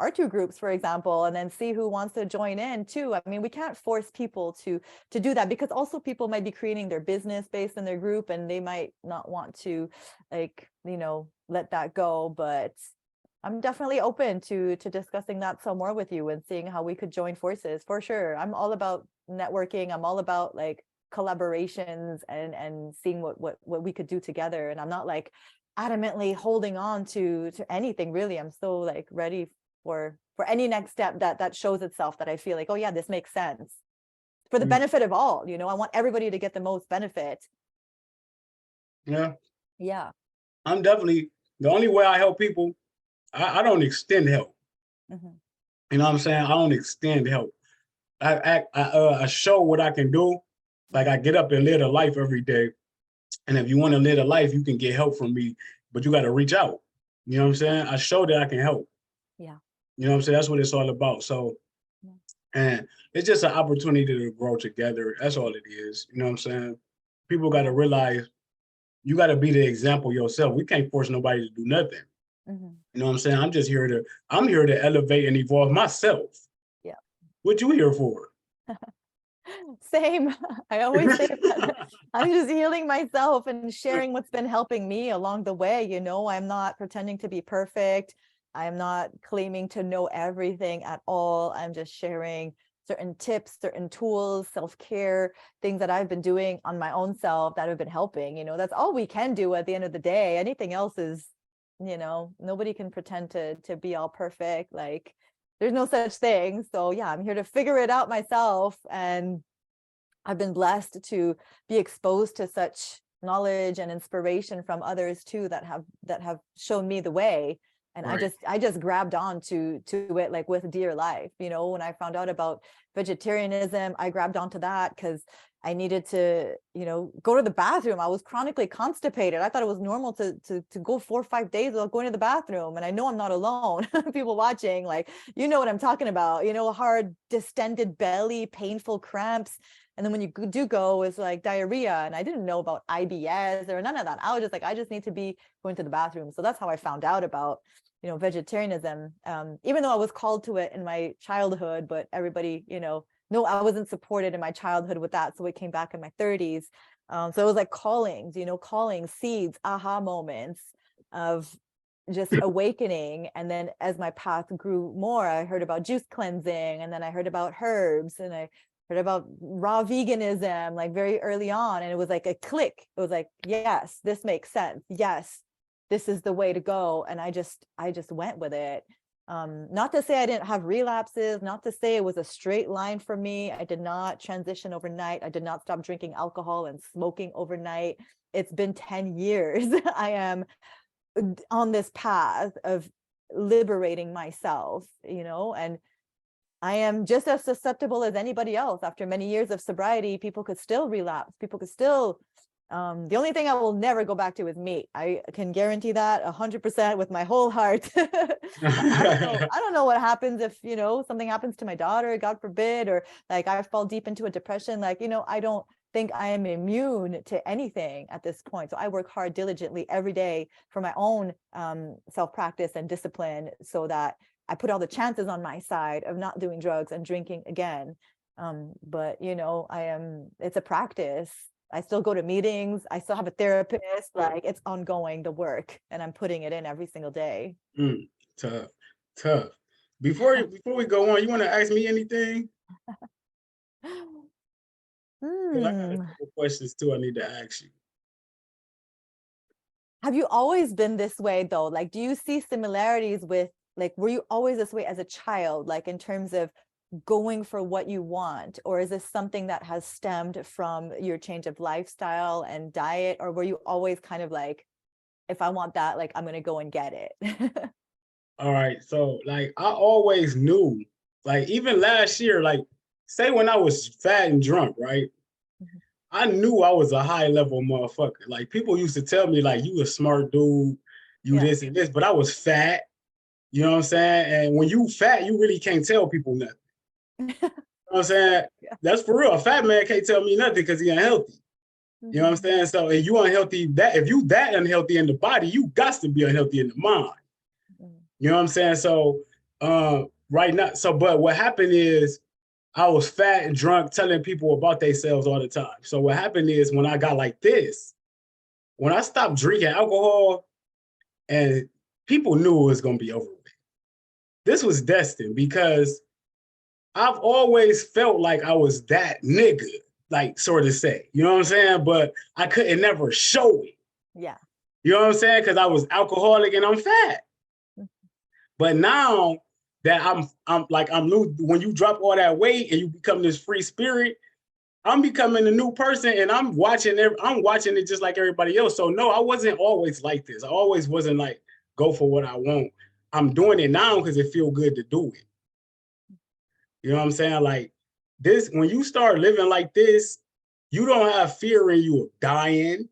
our 2 groups, for example, and then see who wants to join in too. I mean, we can't force people to do that, because also people might be creating their business based in their group and they might not want to let that go. But I'm definitely open to discussing that some more with you and seeing how we could join forces, for sure. I'm all about networking. I'm all about like collaborations and seeing what we could do together. And I'm not like adamantly holding on to anything really. I'm so like ready for any next step that shows itself, that I feel like, oh yeah, this makes sense for the benefit of all. I want everybody to get the most benefit. Yeah. I'm definitely, the only way I help people, I don't extend help. You know what I'm saying? I don't extend help. I show what I can do. Like I get up and live a life every day. And if you want to live a life, you can get help from me, but you got to reach out. You know what I'm saying? I show that I can help. Yeah. You know what I'm saying? That's what it's all about. So, and it's just an opportunity to grow together. That's all it is. You know what I'm saying? People got to realize you got to be the example yourself. We can't force nobody to do nothing. You know what I'm saying? I'm here to elevate and evolve myself. Yeah. What you here for? Same. I always say that. I'm just healing myself and sharing what's been helping me along the way. I'm not pretending to be perfect. I'm not claiming to know everything at all. I'm just sharing certain tips, certain tools, self-care, things that I've been doing on my own self that have been helping. That's all we can do at the end of the day. Anything else is, nobody can pretend to be all perfect. Like there's no such thing. So yeah, I'm here to figure it out myself. And I've been blessed to be exposed to such knowledge and inspiration from others too, that have shown me the way. And right. I just grabbed on to it like with dear life. When I found out about vegetarianism, I grabbed onto that because I needed to, go to the bathroom. I was chronically constipated. I thought it was normal to go 4 or 5 days without going to the bathroom. And I know I'm not alone. People watching, like, what I'm talking about, a hard distended belly, painful cramps. And then when you do go, it's like diarrhea. And I didn't know about IBS or none of that. I was just like, I just need to be going to the bathroom. So that's how I found out about, vegetarianism, even though I was called to it in my childhood, but everybody, no, I wasn't supported in my childhood with that. So it came back in my 30s. So it was like callings, calling seeds, aha moments of just awakening. And then as my path grew more, I heard about juice cleansing, and then I heard about herbs, and I heard about raw veganism like very early on. And it was like a click. It was like, yes, this makes sense. Yes, this is the way to go. And I just went with it. Not to say I didn't have relapses, not to say it was a straight line for me. I did not transition overnight. I did not stop drinking alcohol and smoking overnight. It's been 10 years. I am on this path of liberating myself, and I am just as susceptible as anybody else. After many years of sobriety, people could still relapse. People could still, the only thing I will never go back to is meat. I can guarantee that 100% with my whole heart. I don't know what happens if, something happens to my daughter, God forbid, or like I fall deep into a depression. Like, I don't think I am immune to anything at this point. So I work hard diligently every day for my own self-practice and discipline, so that I put all the chances on my side of not doing drugs and drinking again. But it's a practice. I still go to meetings. I still have a therapist. Like it's ongoing, the work, and I'm putting it in every single day. Tough. Before we go on, you want to ask me anything? 'Cause I got a couple questions too I need to ask you. Have you always been this way though? Like, do you see similarities with, like, were you always this way as a child, like in terms of going for what you want? Or is this something that has stemmed from your change of lifestyle and diet? Or were you always kind of like if I want that, like, I'm gonna go and get it. All right. So like I always knew, like even last year, like say when I was fat and drunk, right? Mhm. I knew I was a high level motherfucker. Like people used to tell me, like, you a smart dude, you Yeah. this and this, but I was fat. You know what I'm saying? And when you fat, you really can't tell people nothing. You know what I'm saying? Yeah. That's for real. A fat man can't tell me nothing because he unhealthy. You know what I'm Mhm. saying? So if you unhealthy, that if you that unhealthy in the body, you got to be unhealthy in the mind. Mhm. You know what I'm saying? So right now, so but what happened is I was fat and drunk telling people about themselves all the time. So what happened is when I got like this, when I stopped drinking alcohol and people knew it was gonna be over with. This was destined because I've always felt like I was that nigga, like sort of say, you know what I'm saying? But I couldn't never show it. Yeah. You know what I'm saying? Because I was alcoholic and I'm fat. Mhm. But now that I'm when you drop all that weight and you become this free spirit, I'm becoming a new person and I'm watching it just like everybody else. So no, I wasn't always like this. I always wasn't like go for what I want. I'm doing it now because it feels good to do it. You know what I'm saying? Like this, when you start living like this, you don't have fear in you of dying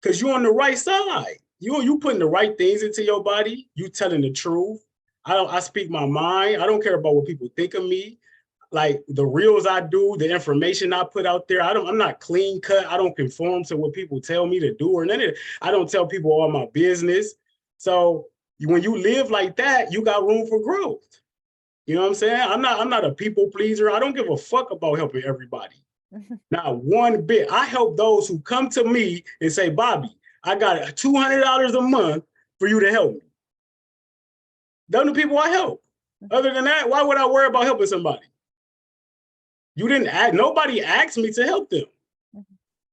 because you're on the right side. You putting the right things into your body. You telling the truth. I speak my mind. I don't care about what people think of me. Like the reels I do, the information I put out there. I'm not clean cut. I don't conform to what people tell me to do or none of it. I don't tell people all my business. So when you live like that, you got room for growth. You know what I'm saying? I'm not a people pleaser. I don't give a fuck about helping everybody. Not one bit. I help those who come to me and say, Bobby, I got $200 a month for you to help me. Those are the people I help. Other than that, why would I worry about helping somebody? You didn't ask, nobody asked me to help them.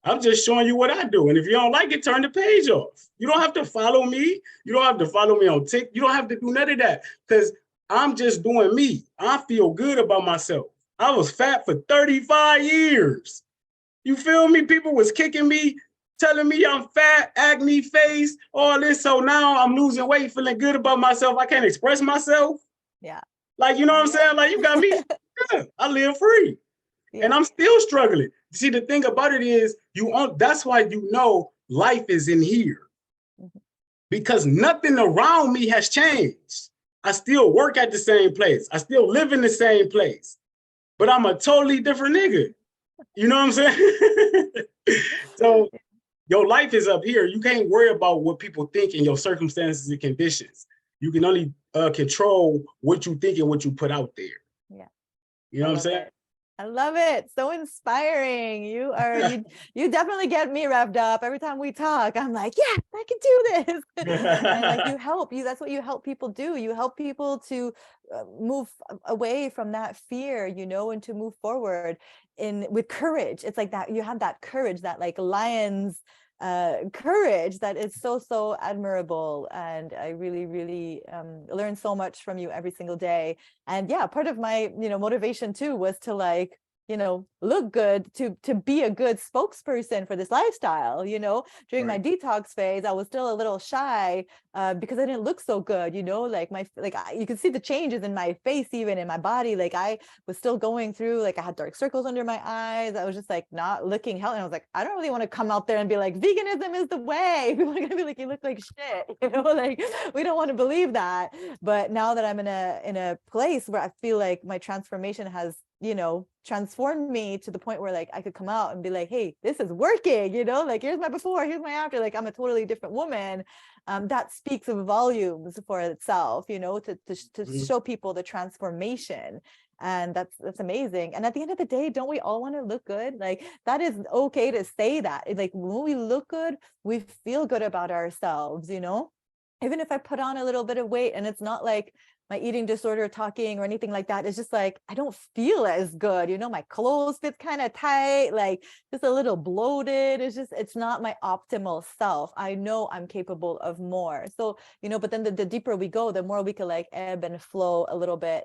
I'm just showing you what I do. And if you don't like it, turn the page off. You don't have to follow me. You don't have to follow me on TikTok. You don't have to do none of that because I'm just doing me. I feel good about myself. I was fat for 35 years. You feel me? People was kicking me, telling me I'm fat, acne face, all this. So now I'm losing weight, feeling good about myself. I can't express myself. Yeah. Like, you know what I'm saying? Like, you got me. Yeah, I live free. And Yeah. I'm still struggling. See, the thing about it is, that's why you know life is in here. Because nothing around me has changed. I still work at the same place. I still live in the same place. But I'm a totally different nigga. You know what I'm saying? So your life is up here. You can't worry about what people think in your circumstances and conditions. You can only control what you think and what you put out there. Yeah. You know what I'm saying? I love it. So inspiring. You definitely get me revved up every time we talk. I'm like, yes, I can do this. And like that's what you help people do. You help people to move away from that fear, and to move forward with courage. It's like that you have that courage, that like lion's courage that is so admirable. And I really learn so much from you every single day. And yeah, part of my motivation too was to like look good, to be a good spokesperson for this lifestyle. During my detox phase, I was still a little shy because I didn't look so good. Like you can see the changes in my face, even in my body. Like I was still going through, like I had dark circles under my eyes. I was just like not looking healthy. And I was like, I don't really want to come out there and be like, veganism is the way. People are gonna be like, you look like shit. Like we don't want to believe that. But now that I'm in a place where I feel like my transformation has transformed me to the point where like I could come out and be like, hey, this is working, like here's my before, here's my after, like I'm a totally different woman. That speaks of volumes for itself, to show people the transformation. And that's amazing. And at the end of the day, don't we all want to look good? Like that is okay to say that. Like when we look good, we feel good about ourselves, even if I put on a little bit of weight and it's not like my eating disorder talking or anything like that. It's just like, I don't feel as good. You know, my clothes fit kind of tight, like just a little bloated. It's not my optimal self. I know I'm capable of more. So, you know, but then the deeper we go, the more we can like ebb and flow a little bit,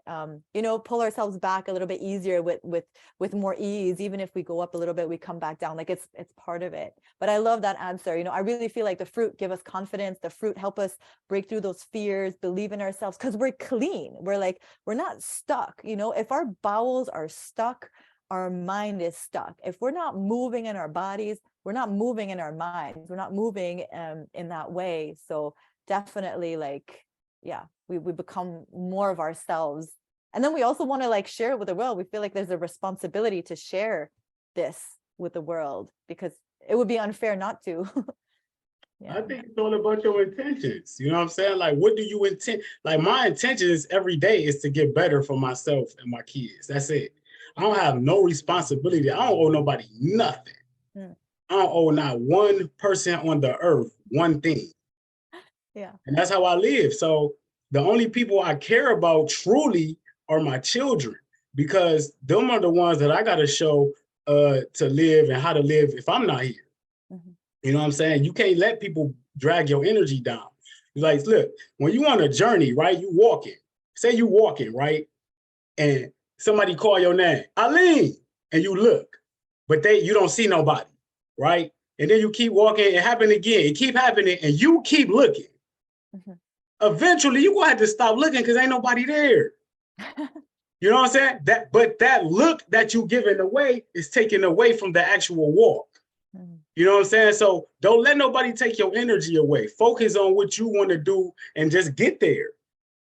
you know, pull ourselves back a little bit easier with more ease. Even if we go up a little bit, we come back down. Like it's part of it. But I love that answer. You know, I really feel like the fruit give us confidence. The fruit help us break through those fears, believe in ourselves, because we're clean. We're not stuck. You know, if our bowels are stuck, our mind is stuck. If we're not moving in our bodies, we're not moving in our minds. We're not moving in that way. So definitely, like, yeah, we become more of ourselves. And then we also want to like share it with the world. We feel like there's a responsibility to share this with the world, because it would be unfair not to. I think it's all about your intentions. You know what I'm saying? Like, what do you intend? Like, my intentions every day is to get better for myself and my kids. That's it. I don't have no responsibility. I don't owe nobody nothing. Mm. I don't owe not one person on the earth one thing. Yeah. And that's how I live. So the only people I care about truly are my children, because them are the ones that I got to show to live and how to live if I'm not here. Mm-hmm. You know what I'm saying? You can't let people drag your energy down. Like, look, when you on a journey, right? You walking. Say you walking, right? And somebody call your name, Aline, and you look, but you don't see nobody, right? And then you keep walking, it happen again, it keep happening, and you keep looking. Mm-hmm. Eventually, you gonna have to stop looking because ain't nobody there. You know what I'm saying? But that look that you giving away is taken away from the actual walk. Mm-hmm. You know what I'm saying? So don't let nobody take your energy away. Focus on what you want to do and just get there.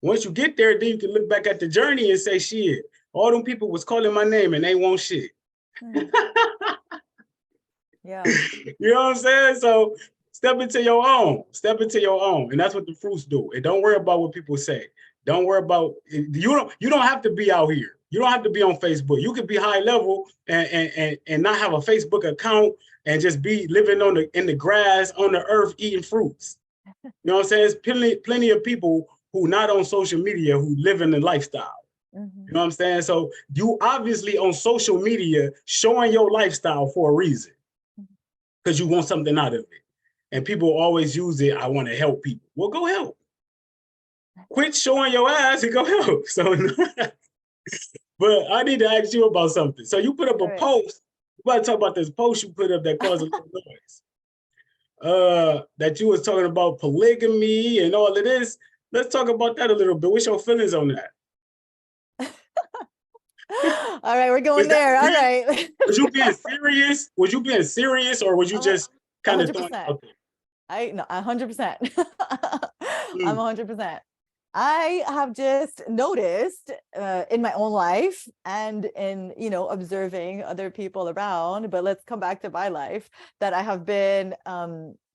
Once you get there, then you can look back at the journey and say, shit, all them people was calling my name and they won't shit. Mm. Yeah. You know what I'm saying? So step into your own. Step into your own. And that's what the fruits do. And don't worry about what people say. Don't worry about, you don't have to be out here. You don't have to be on Facebook. You could be high level and not have a Facebook account and just be living in the grass, on the earth, eating fruits. You know what I'm saying? There's plenty of people who not on social media who live in the lifestyle. Mm-hmm. You know what I'm saying? So you obviously on social media showing your lifestyle for a reason, because you want something out of it. And people always use it, I want to help people. Well, go help. Quit showing your ass and go help. So, but I need to ask you about something. So you put up a post. We're about to talk about this post you put up that caused a little noise. That you was talking about polygamy and all of this. Let's talk about that a little bit. What's your feelings on that? All right, we're going there. All right. Was you being serious? Was you being serious, or was you just kind of throwing it out there? No, 100%. I'm 100%. I have just noticed in my own life and in, you know, observing other people around, but let's come back to my life, that I have been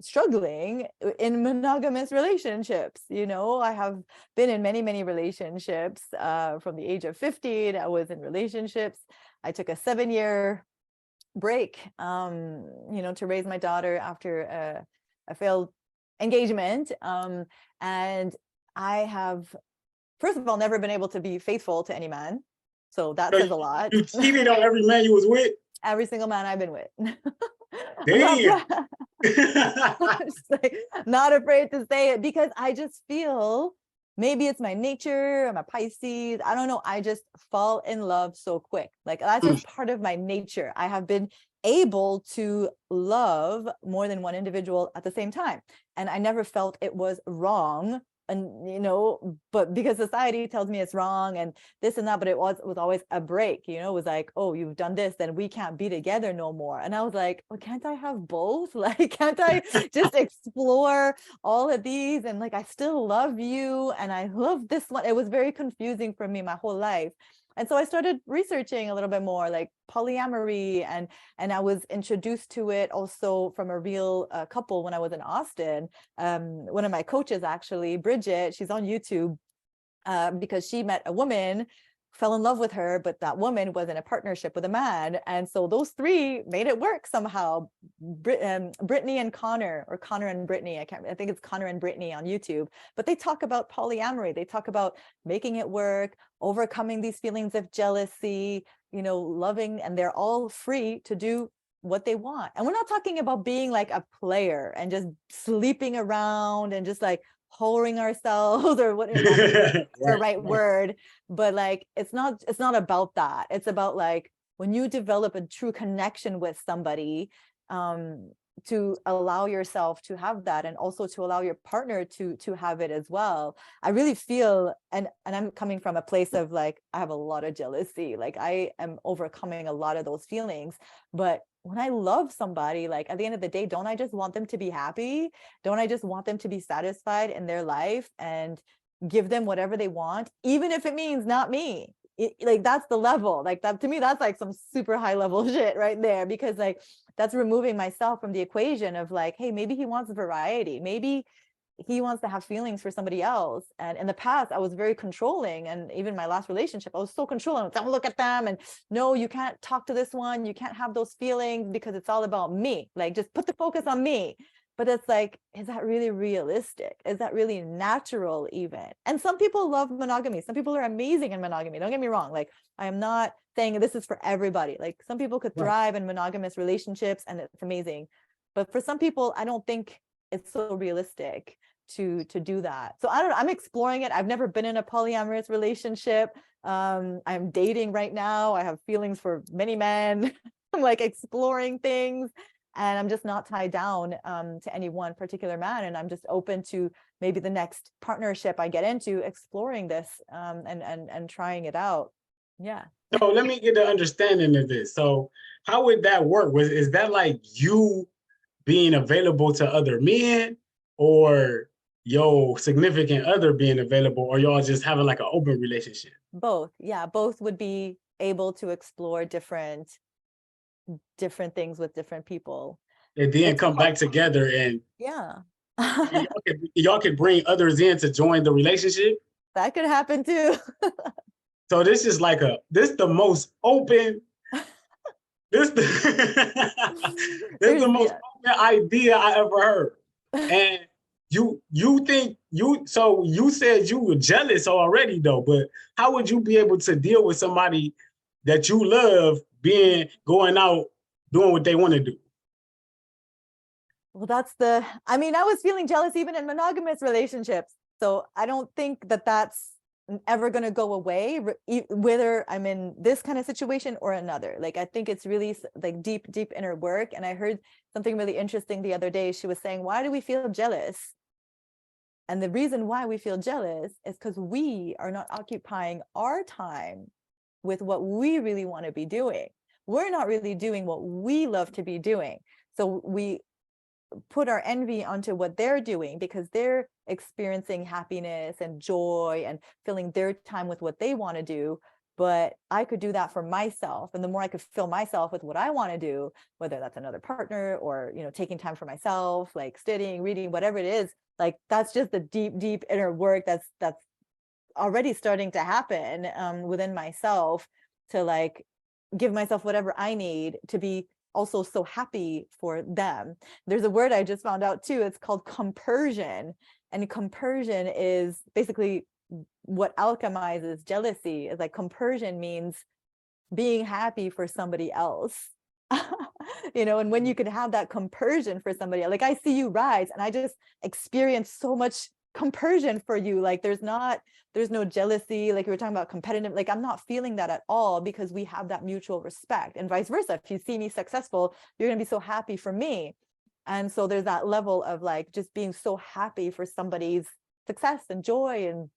struggling in monogamous relationships. You know, I have been in many, many relationships from the age of 15. I was in relationships. I took a 7-year break, you know, to raise my daughter after a failed engagement. And I have, first of all, never been able to be faithful to any man. So that says a lot. You cheated on every man you was with? Every single man I've been with. Damn. Like, not afraid to say it, because I just feel, maybe it's my nature, I'm a Pisces, I don't know, I just fall in love so quick. Like, that's just part of my nature. I have been able to love more than one individual at the same time. And I never felt it was wrong. And, you know, but because society tells me it's wrong and this and that, but it was always a break, you know, it was like, oh, you've done this, then we can't be together no more. And I was like, well, can't I have both? Like, can't I just explore all of these? And like, I still love you. And I love this one. It was very confusing for me my whole life. And so I started researching a little bit more, like polyamory, and I was introduced to it also from a real couple when I was in Austin. One of my coaches, actually, Bridget, she's on YouTube, because she met a woman fell in love with her, but that woman was in a partnership with a man. And so those three made it work somehow. Brittany and Connor, or Connor and Brittany, I think it's Connor and Brittany on YouTube, but they talk about polyamory. They talk about making it work, overcoming these feelings of jealousy, you know, loving, and they're all free to do what they want. And we're not talking about being like a player and just sleeping around and just like whoring ourselves, or what the right word, but like it's not about that. It's about like when you develop a true connection with somebody, to allow yourself to have that, and also to allow your partner to have it as well. I really feel, and I'm coming from a place of like, I have a lot of jealousy, like I am overcoming a lot of those feelings. But when I love somebody, like at the end of the day, don't I just want them to be happy? Don't I just want them to be satisfied in their life and give them whatever they want, even if it means not me? Like that's the level, like that to me, that's like some super high level shit right there, because like that's removing myself from the equation of like, hey, maybe he wants variety, maybe he wants to have feelings for somebody else. And in the past, I was very controlling. And even my last relationship, I was so controlling. Don't look at them. And no, you can't talk to this one. You can't have those feelings because it's all about me. Like, just put the focus on me. But it's like, is that really realistic? Is that really natural even? And some people love monogamy. Some people are amazing in monogamy. Don't get me wrong. Like, I am not saying this is for everybody. Like, some people could thrive in monogamous relationships and it's amazing. But for some people, I don't think it's so realistic to do that. So I don't know, I'm exploring it. I've never been in a polyamorous relationship. I'm dating right now. I have feelings for many men. I'm like exploring things, and I'm just not tied down to any one particular man. And I'm just open to maybe the next partnership I get into, exploring this and trying it out. Yeah. So let me get the understanding of this. So how would that work? Is that like you being available to other men, or your significant other being available, or y'all just having like an open relationship? Both. Yeah, both would be able to explore different things with different people. And then come back together and yeah. y'all could bring others in to join the relationship. That could happen too. So this is like the most open, this the most open idea I ever heard. And you think so you said you were jealous already though, but how would you be able to deal with somebody that you love going out doing what they want to do? Well, I mean, I was feeling jealous even in monogamous relationships. So I don't think that that's ever going to go away, whether I'm in this kind of situation or another. Like, I think it's really like deep inner work. And I heard something really interesting the other day. She was saying, why do we feel jealous? And the reason why we feel jealous is because we are not occupying our time with what we really want to be doing. We're not really doing what we love to be doing. So we put our envy onto what they're doing because they're experiencing happiness and joy and filling their time with what they want to do. But I could do that for myself. And the more I could fill myself with what I want to do, whether that's another partner or, you know, taking time for myself, like studying, reading, whatever it is, like that's just the deep inner work that's already starting to happen within myself, to like give myself whatever I need to be also so happy for them. There's a word I just found out too. It's called compersion. And compersion is basically what alchemizes jealousy. Is like, compersion means being happy for somebody else. You know, and when you can have that compersion for somebody, like I see you rise and I just experience so much compersion for you. Like there's no jealousy, like you were talking about competitive, like I'm not feeling that at all, because we have that mutual respect, and vice versa. If you see me successful, you're going to be so happy for me. And so there's that level of like just being so happy for somebody's success and joy and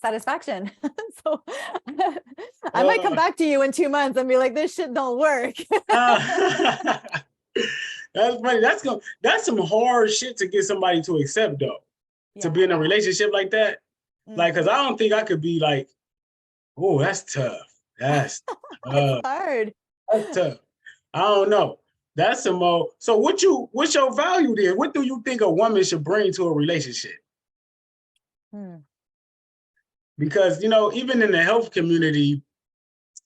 satisfaction. So I might come back to you in 2 months and be like, this shit don't work. That's funny. That's some hard shit to get somebody to accept though. Yeah. To be in a relationship like that. Like, because I don't think I could be like, oh, that's tough. That's it's hard. That's tough. I don't know. That's some more. So what's your value then? What do you think a woman should bring to a relationship? because, you know, even in the health community,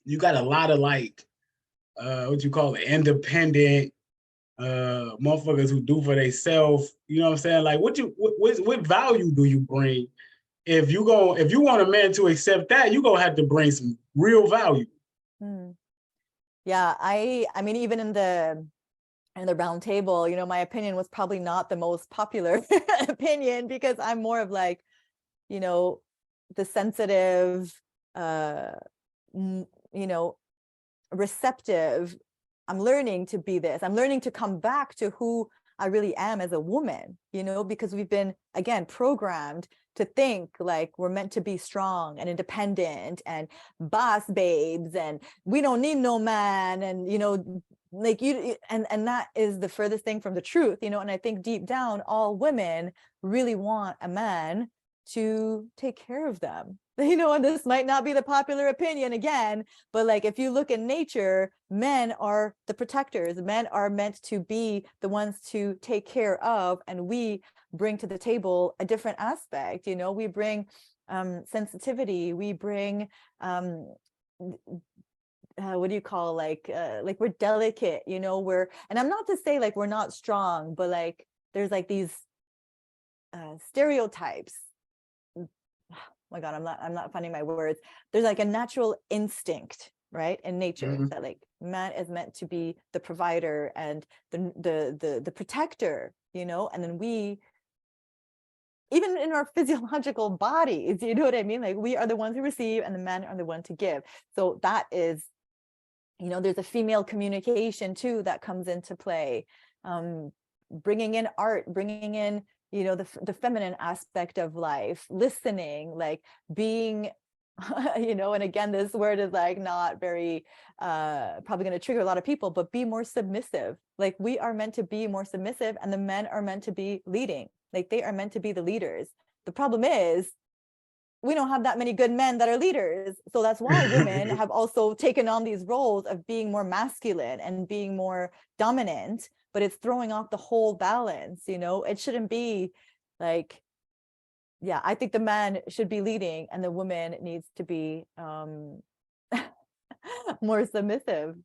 you got a lot of like, what you call it, independent motherfuckers who do for themselves. You know what I'm saying? Like, what value do you bring? If you want a man to accept that, you gonna have to bring some real value. Yeah, I mean, even in the round table, you know, my opinion was probably not the most popular opinion, because I'm more of like, you know, the sensitive, you know, receptive. I'm learning to be this. I'm learning to come back to who I really am as a woman, you know, because we've been, again, programmed to think like we're meant to be strong and independent and boss babes, and we don't need no man, and, you know, like you, and that is the furthest thing from the truth, you know. And I think deep down, all women really want a man to take care of them, you know. And this might not be the popular opinion again, but like, if you look in nature, men are the protectors. Men are meant to be the ones to take care of, and we bring to the table a different aspect, you know. We bring sensitivity, we bring what do you call, like we're delicate, you know. And I'm not to say like we're not strong, but like there's like these stereotypes. My God, I'm not finding my words. There's like a natural instinct, right, in nature, that like man is meant to be the provider and the protector, you know. And then we, even in our physiological bodies, you know what I mean? Like, we are the ones who receive and the men are the one to give. So that is, you know, there's a female communication too that comes into play, bringing in art, bringing in, you know, the feminine aspect of life, listening, like being, you know. And again, this word is like not very, probably going to trigger a lot of people, but be more submissive. Like, we are meant to be more submissive, and the men are meant to be leading. Like, they are meant to be the leaders. The problem is, we don't have that many good men that are leaders. So that's why women have also taken on these roles of being more masculine and being more dominant, but it's throwing off the whole balance, you know. It shouldn't be like, yeah, I think the man should be leading and the woman needs to be more submissive.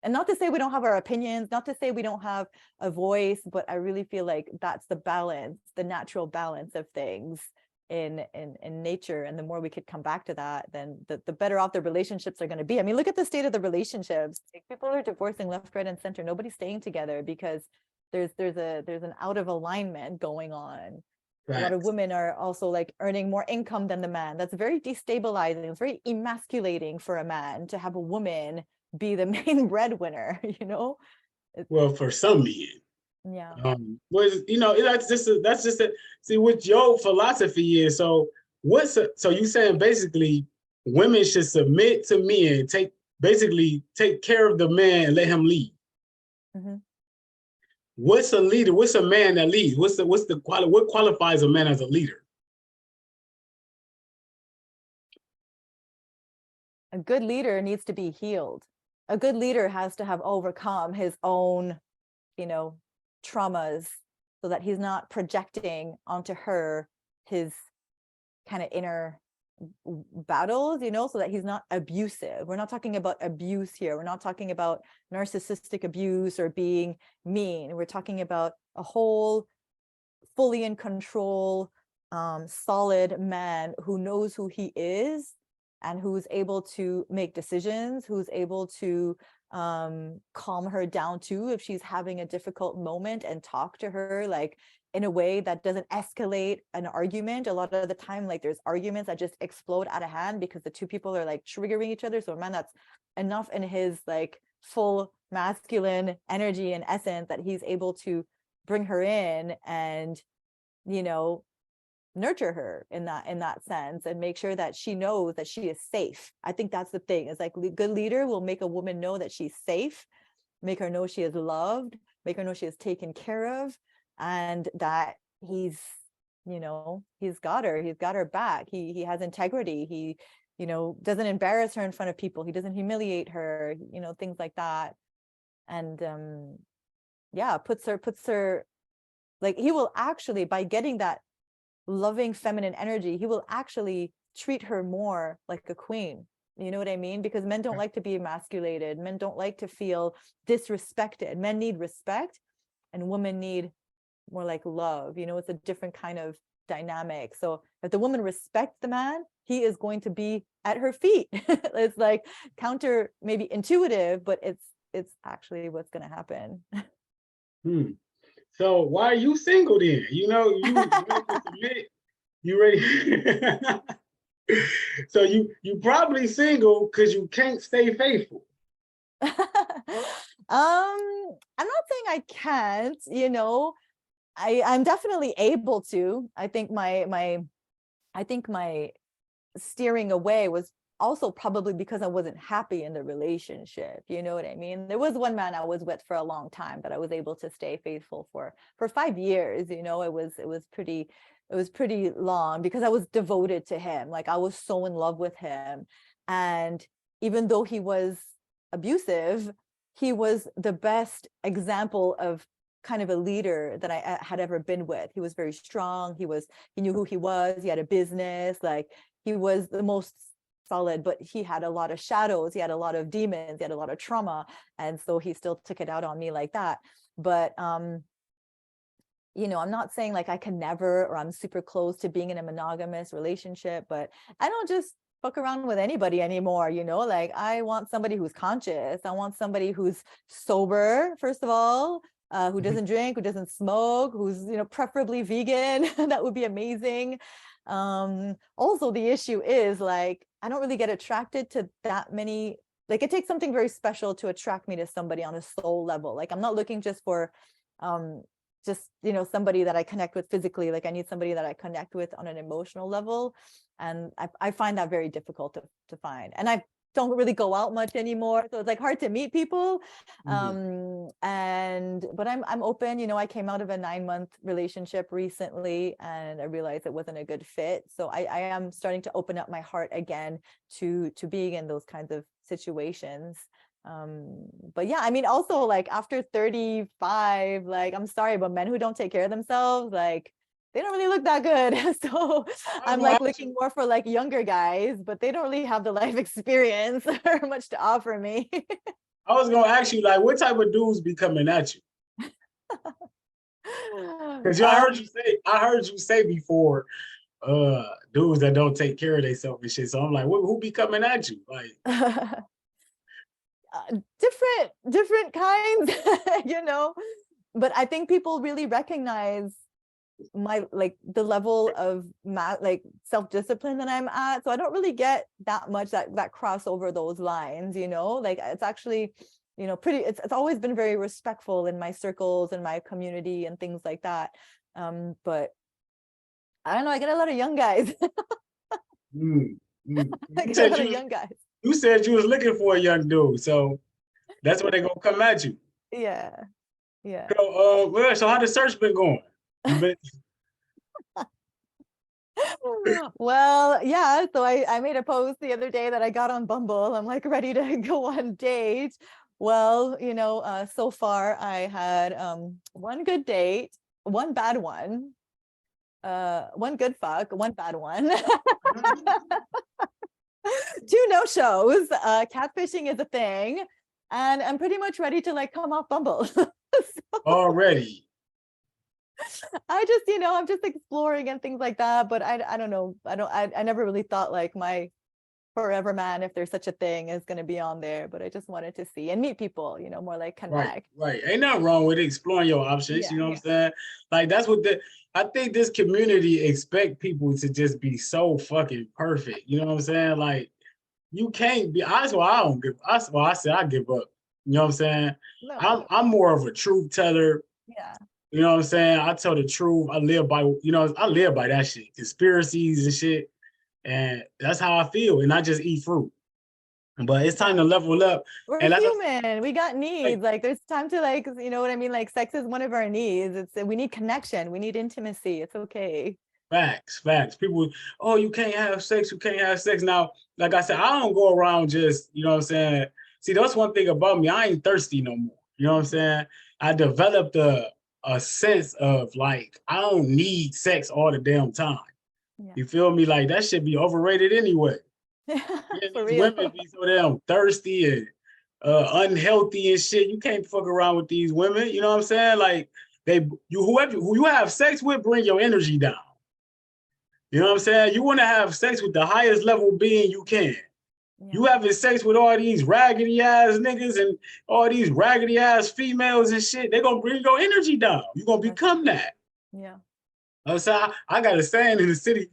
And not to say we don't have our opinions, not to say we don't have a voice, but I really feel like that's the balance, the natural balance of things in nature. And the more we could come back to that, then the better off the relationships are going to be. I mean, look at the state of the relationships. Like, people are divorcing left, right, and center. Nobody's staying together because there's an out of alignment going on. Right. A lot of women are also like earning more income than the man. That's very destabilizing. It's very emasculating for a man to have a woman be the main breadwinner, you know. Well, for some men. Yeah. Was, you know, that's just a see what your philosophy is. So so you saying basically women should submit to men, take care of the man and let him lead. What's a leader? What's a man that leads? What qualifies a man as a leader? A good leader needs to be healed. A good leader has to have overcome his own, you know, traumas, so that he's not projecting onto her his kind of inner battles, you know, so that he's not abusive. We're not talking about abuse here. We're not talking about narcissistic abuse or being mean. We're talking about a whole, fully in control, solid man who knows who he is and who's able to make decisions, who's able to calm her down too if she's having a difficult moment, and talk to her like in a way that doesn't escalate an argument. A lot of the time, like, there's arguments that just explode out of hand because the two people are like triggering each other. So a man that's enough in his like full masculine energy and essence that he's able to bring her in and, you know, nurture her in that sense, and make sure that she knows that she is safe. I think that's the thing. It's like, good leader will make a woman know that she's safe, make her know she is loved, make her know she is taken care of, and that he's, you know, he's got her back. He has integrity. He, you know, doesn't embarrass her in front of people. He doesn't humiliate her, you know, things like that. And yeah, puts her like, he will actually, by getting that loving feminine energy, he will actually treat her more like a queen. You know what I mean? Because men don't like to be emasculated. Men don't like to feel disrespected. Men need respect, and women need more like love. You know, it's a different kind of dynamic. So if the woman respects the man, he is going to be at her feet. It's like counter, maybe intuitive, but it's actually what's going to happen. So why are you single then? You know, you ready to submit? You ready? So you probably single because you can't stay faithful. I'm not saying I can't, you know. I'm definitely able to. I think my steering away was also probably because I wasn't happy in the relationship. You know what I mean? There was one man I was with for a long time that I was able to stay faithful for 5 years. You know, it was pretty long because I was devoted to him. Like, I was so in love with him. And even though he was abusive, he was the best example of kind of a leader that I had ever been with. He was very strong. He knew who he was. He had a business. Like, he was the most solid, but he had a lot of shadows. He had a lot of demons. He had a lot of trauma. And so he still took it out on me like that. But, you know, I'm not saying like I can never, or I'm super close to being in a monogamous relationship, but I don't just fuck around with anybody anymore. You know, like, I want somebody who's conscious. I want somebody who's sober, first of all, who doesn't drink, who doesn't smoke, who's, you know, preferably vegan. That would be amazing. Also, the issue is, like, I don't really get attracted to that many. Like, it takes something very special to attract me to somebody on a soul level. Like, I'm not looking just for you know, somebody that I connect with physically. Like, I need somebody that I connect with on an emotional level, and I find that very difficult to find. And I don't really go out much anymore, so it's like hard to meet people. But I'm open. You know, I came out of a 9-month relationship recently, and I realized it wasn't a good fit. So I am starting to open up my heart again to being in those kinds of situations. But yeah, I mean, also, like, after 35, like, I'm sorry, but men who don't take care of themselves, like, they don't really look that good. So I'm like looking more for like younger guys, but they don't really have the life experience or much to offer me. I was gonna ask you, like, what type of dudes be coming at you? Because I heard you say before, dudes that don't take care of themselves and shit. So I'm like, who be coming at you? Like, different kinds, you know. But I think people really recognize my, like, the level of like self-discipline that I'm at. So I don't really get that much that cross over those lines, you know. Like, it's actually, you know, it's always been very respectful in my circles and my community and things like that. But I don't know, I get a lot of young guys. I get a lot of young guys. You said you was looking for a young dude, so that's where they're gonna come at you. Yeah. So how the search been going? Well, yeah. So I made a post the other day that I got on Bumble. I'm like ready to go on date. Well, you know, so far I had one good date, one bad one, one good fuck, one bad one. 2 no-shows. Catfishing is a thing, and I'm pretty much ready to like come off Bumble. So, already. I just, you know, I'm just exploring and things like that. But I don't know. I never really thought like my forever man, if there's such a thing, is going to be on there. But I just wanted to see and meet people, you know, more like connect. Right. Ain't nothing wrong with exploring your options. Yeah, you know what I'm saying? Like, that's what I think this community expect people to just be so fucking perfect. You know what I'm saying? Like, you can't be. That's why I don't give. That's why I said I give up. You know what I'm saying? No. I'm more of a truth teller. Yeah. You know what I'm saying? I tell the truth. I live by, you know, I live by that shit. Conspiracies and shit. And that's how I feel. And I just eat fruit. But it's time to level up. We're human. We got needs. Like, there's time to, like, you know what I mean? Like, sex is one of our needs. We need connection. We need intimacy. It's okay. Facts. People, oh, you can't have sex. You can't have sex. Now, like I said, I don't go around just, you know what I'm saying? See, that's one thing about me. I ain't thirsty no more. You know what I'm saying? I developed a sense of, like, I don't need sex all the damn time. Yeah. You feel me? Like that shit be overrated anyway. Yeah, For these real. women be so damn thirsty and unhealthy and shit. You can't fuck around with these women. You know what I'm saying? Like who you have sex with, bring your energy down. You know what I'm saying? You want to have sex with the highest level being you can. You Yeah. having sex with all these raggedy ass niggas and all these raggedy ass females and shit, they gonna bring your energy down. You gonna become that. Yeah. So I got a saying in the city.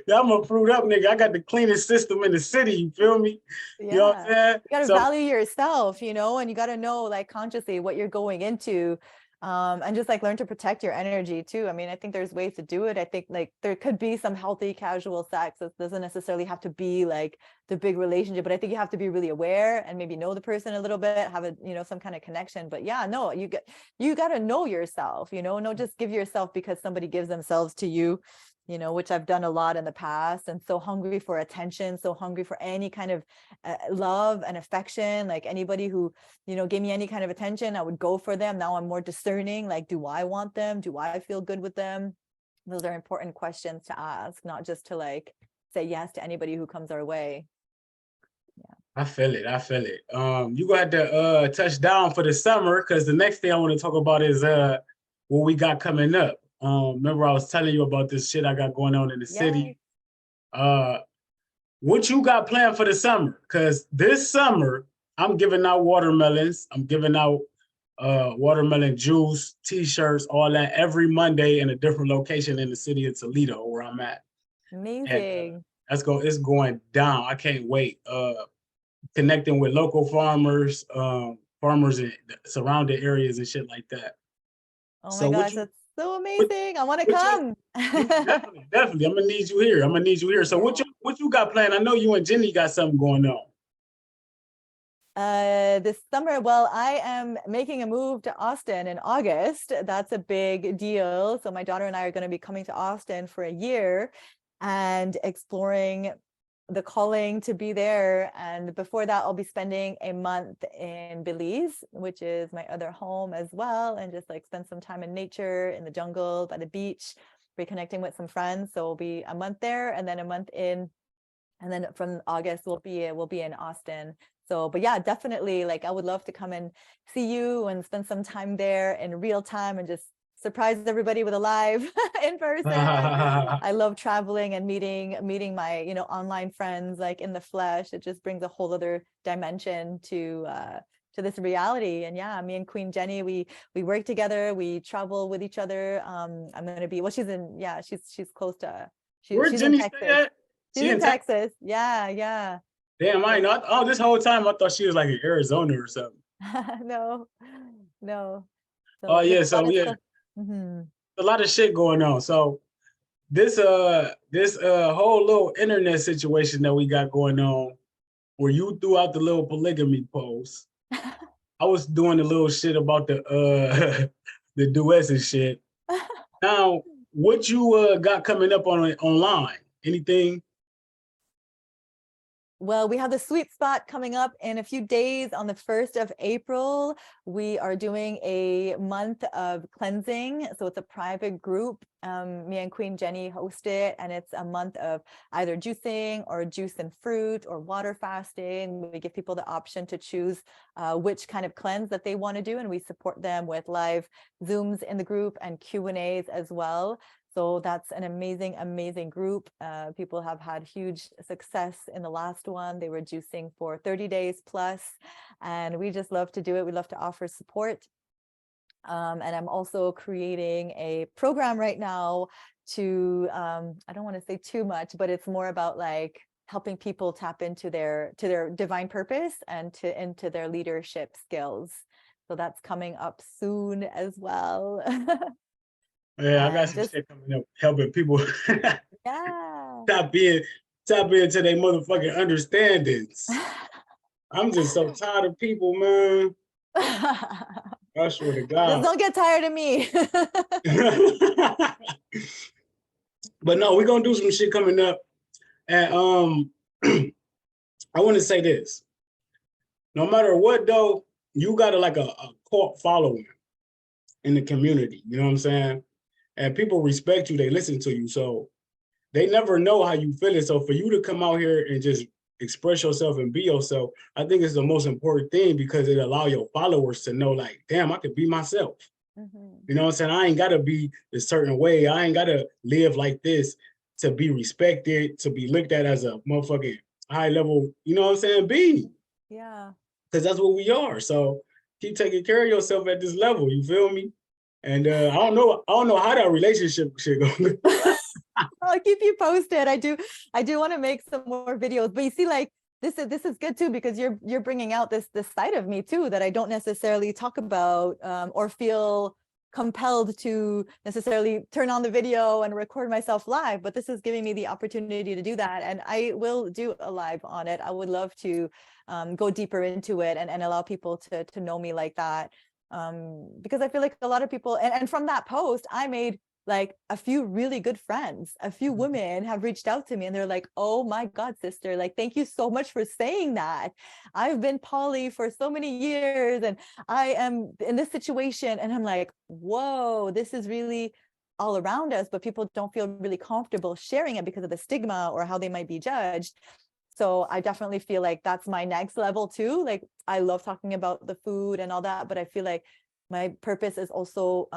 Yeah, I'm a fruit up nigga. I got the cleanest system in the city. You feel me? You know what I'm Yeah. saying? You gotta So value yourself, you know, and you gotta know like consciously what you're going into. And just like learn to protect your energy too. I mean, I think there's ways to do it. I think like there could be some healthy casual sex. It doesn't necessarily have to be like the big relationship, but I think you have to be really aware and maybe know the person a little bit, have a, you know, some kind of connection. But yeah, no, you got to know yourself, you know, no, just give yourself because somebody gives themselves to you, you know, which I've done a lot in the past, and so hungry for attention, so hungry for any kind of love and affection. Like anybody who, you know, gave me any kind of attention, I would go for them. Now I'm more discerning. Like, do I want them? Do I feel good with them? Those are important questions to ask, not just to like say yes to anybody who comes our way. I feel it. I feel it. You gonna have to touch down for the summer because the next thing I want to talk about is what we got coming up. Remember I was telling you about this shit I got going on in the Yes. city. What you got planned for the summer? Because this summer I'm giving out watermelons. I'm giving out watermelon juice, t-shirts, all that every Monday in a different location in the city of Toledo where I'm at. And Amazing. it's going down. I can't wait. Connecting with local farmers, farmers in surrounding areas and shit like that. Oh my So gosh, that's so what, amazing. I want to what come. you definitely. I'm gonna need you here. I'm gonna need you here. So Yeah. what you got planned? I know you and Jenny got something going on. This summer, well, I am making a move to Austin in August. That's a big deal. So my daughter and I are going to be coming to Austin for a year and exploring the calling to be there. And before that, I'll be spending a month in Belize, which is my other home as well, and just like spend some time in nature, in the jungle, by the beach, reconnecting with some friends. So we'll be a month there and then a month in, and then from August we'll be in Austin. So, but yeah, definitely, like I would love to come and see you and spend some time there in real time and just surprise everybody with a live in person. I love traveling and meeting my, you know, online friends like in the flesh. It just brings a whole other dimension to this reality. And yeah, me and Queen Jenny, we work together, we travel with each other. I'm gonna be, well, she's close to, Where she's in Jenny stay Texas. at? She's She in in Texas. Texas. Yeah, yeah. Damn, I know. Oh, this whole time I thought she was like in Arizona or something. No, no. Oh So just yeah, a lot so of yeah, stuff. Mhm. a lot of shit going on. So this whole little internet situation that we got going on, where you threw out the little polygamy post. I was doing the little shit about the the duets and shit. Now, what you got coming up on online? Anything? Well, we have the sweet spot coming up in a few days on the 1st of April. We are doing a month of cleansing. So it's a private group. Me and Queen Jenny host it, and it's a month of either juicing or juice and fruit or water fasting. We give people the option to choose which kind of cleanse that they want to do, and we support them with live Zooms in the group and Q&As as well. So that's an amazing group. People have had huge success in the last one. They were juicing for 30 days plus, and we just love to do it. We love to offer support. And I'm also creating a program right now to, I don't want to say too much, but it's more about like helping people tap into their divine purpose and into their leadership skills. So that's coming up soon as well. Yeah, I got And some just, shit coming up, helping people yeah. tap into their motherfucking understandings. I'm just so tired of people, man. I swear to Just God. don't get tired of me. But no, we're gonna do some shit coming up. And I want to say this. No matter what though, you got like a cult following in the community. You know what I'm saying? and people respect you, they listen to you. So they never know how you feeling. So for you to come out here and just express yourself and be yourself, I think it's the most important thing, because it allow your followers to know, like, damn, I could be myself. You know what I'm saying? I ain't gotta be a certain way. I ain't gotta live like this to be respected, to be looked at as a motherfucking high level, you know what I'm saying, being. Yeah. Because that's what we are. So keep taking care of yourself at this level. You feel me? And I don't know how that relationship shit goes. I'll keep you posted. I do want to make some more videos, but you see, like, this is good too, because you're bringing out this side of me too that I don't necessarily talk about, or feel compelled to necessarily turn on the video and record myself live. But this is giving me the opportunity to do that, and I will do a live on it. I would love to go deeper into it and allow people to know me like that, because I feel like a lot of people, and from that post, I made like a few really good friends. A few women have reached out to me and they're like, oh my God, sister, like, thank you so much for saying that. I've been poly for so many years and I am in this situation. And I'm like, whoa, this is really all around us, but people don't feel really comfortable sharing it because of the stigma or how they might be judged. So I definitely feel like that's my next level too. Like, I love talking about the food and all that, but I feel like my purpose is also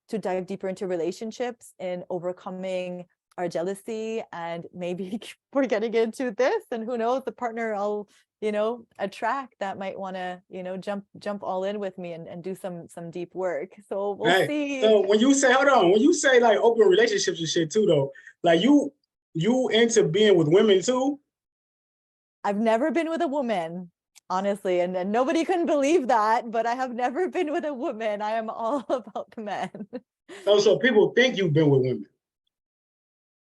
to dive deeper into relationships and overcoming our jealousy, and maybe we're getting into this, and who knows, the partner I'll attract that might want to jump all in with me and do some deep work. So we'll see. So when you say, hold on, when you say like open relationships and shit too, though, like you into being with women too? I've never been with a woman, honestly, and nobody can believe that, but I have never been with a woman. I am all about the men. So people think you've been with women.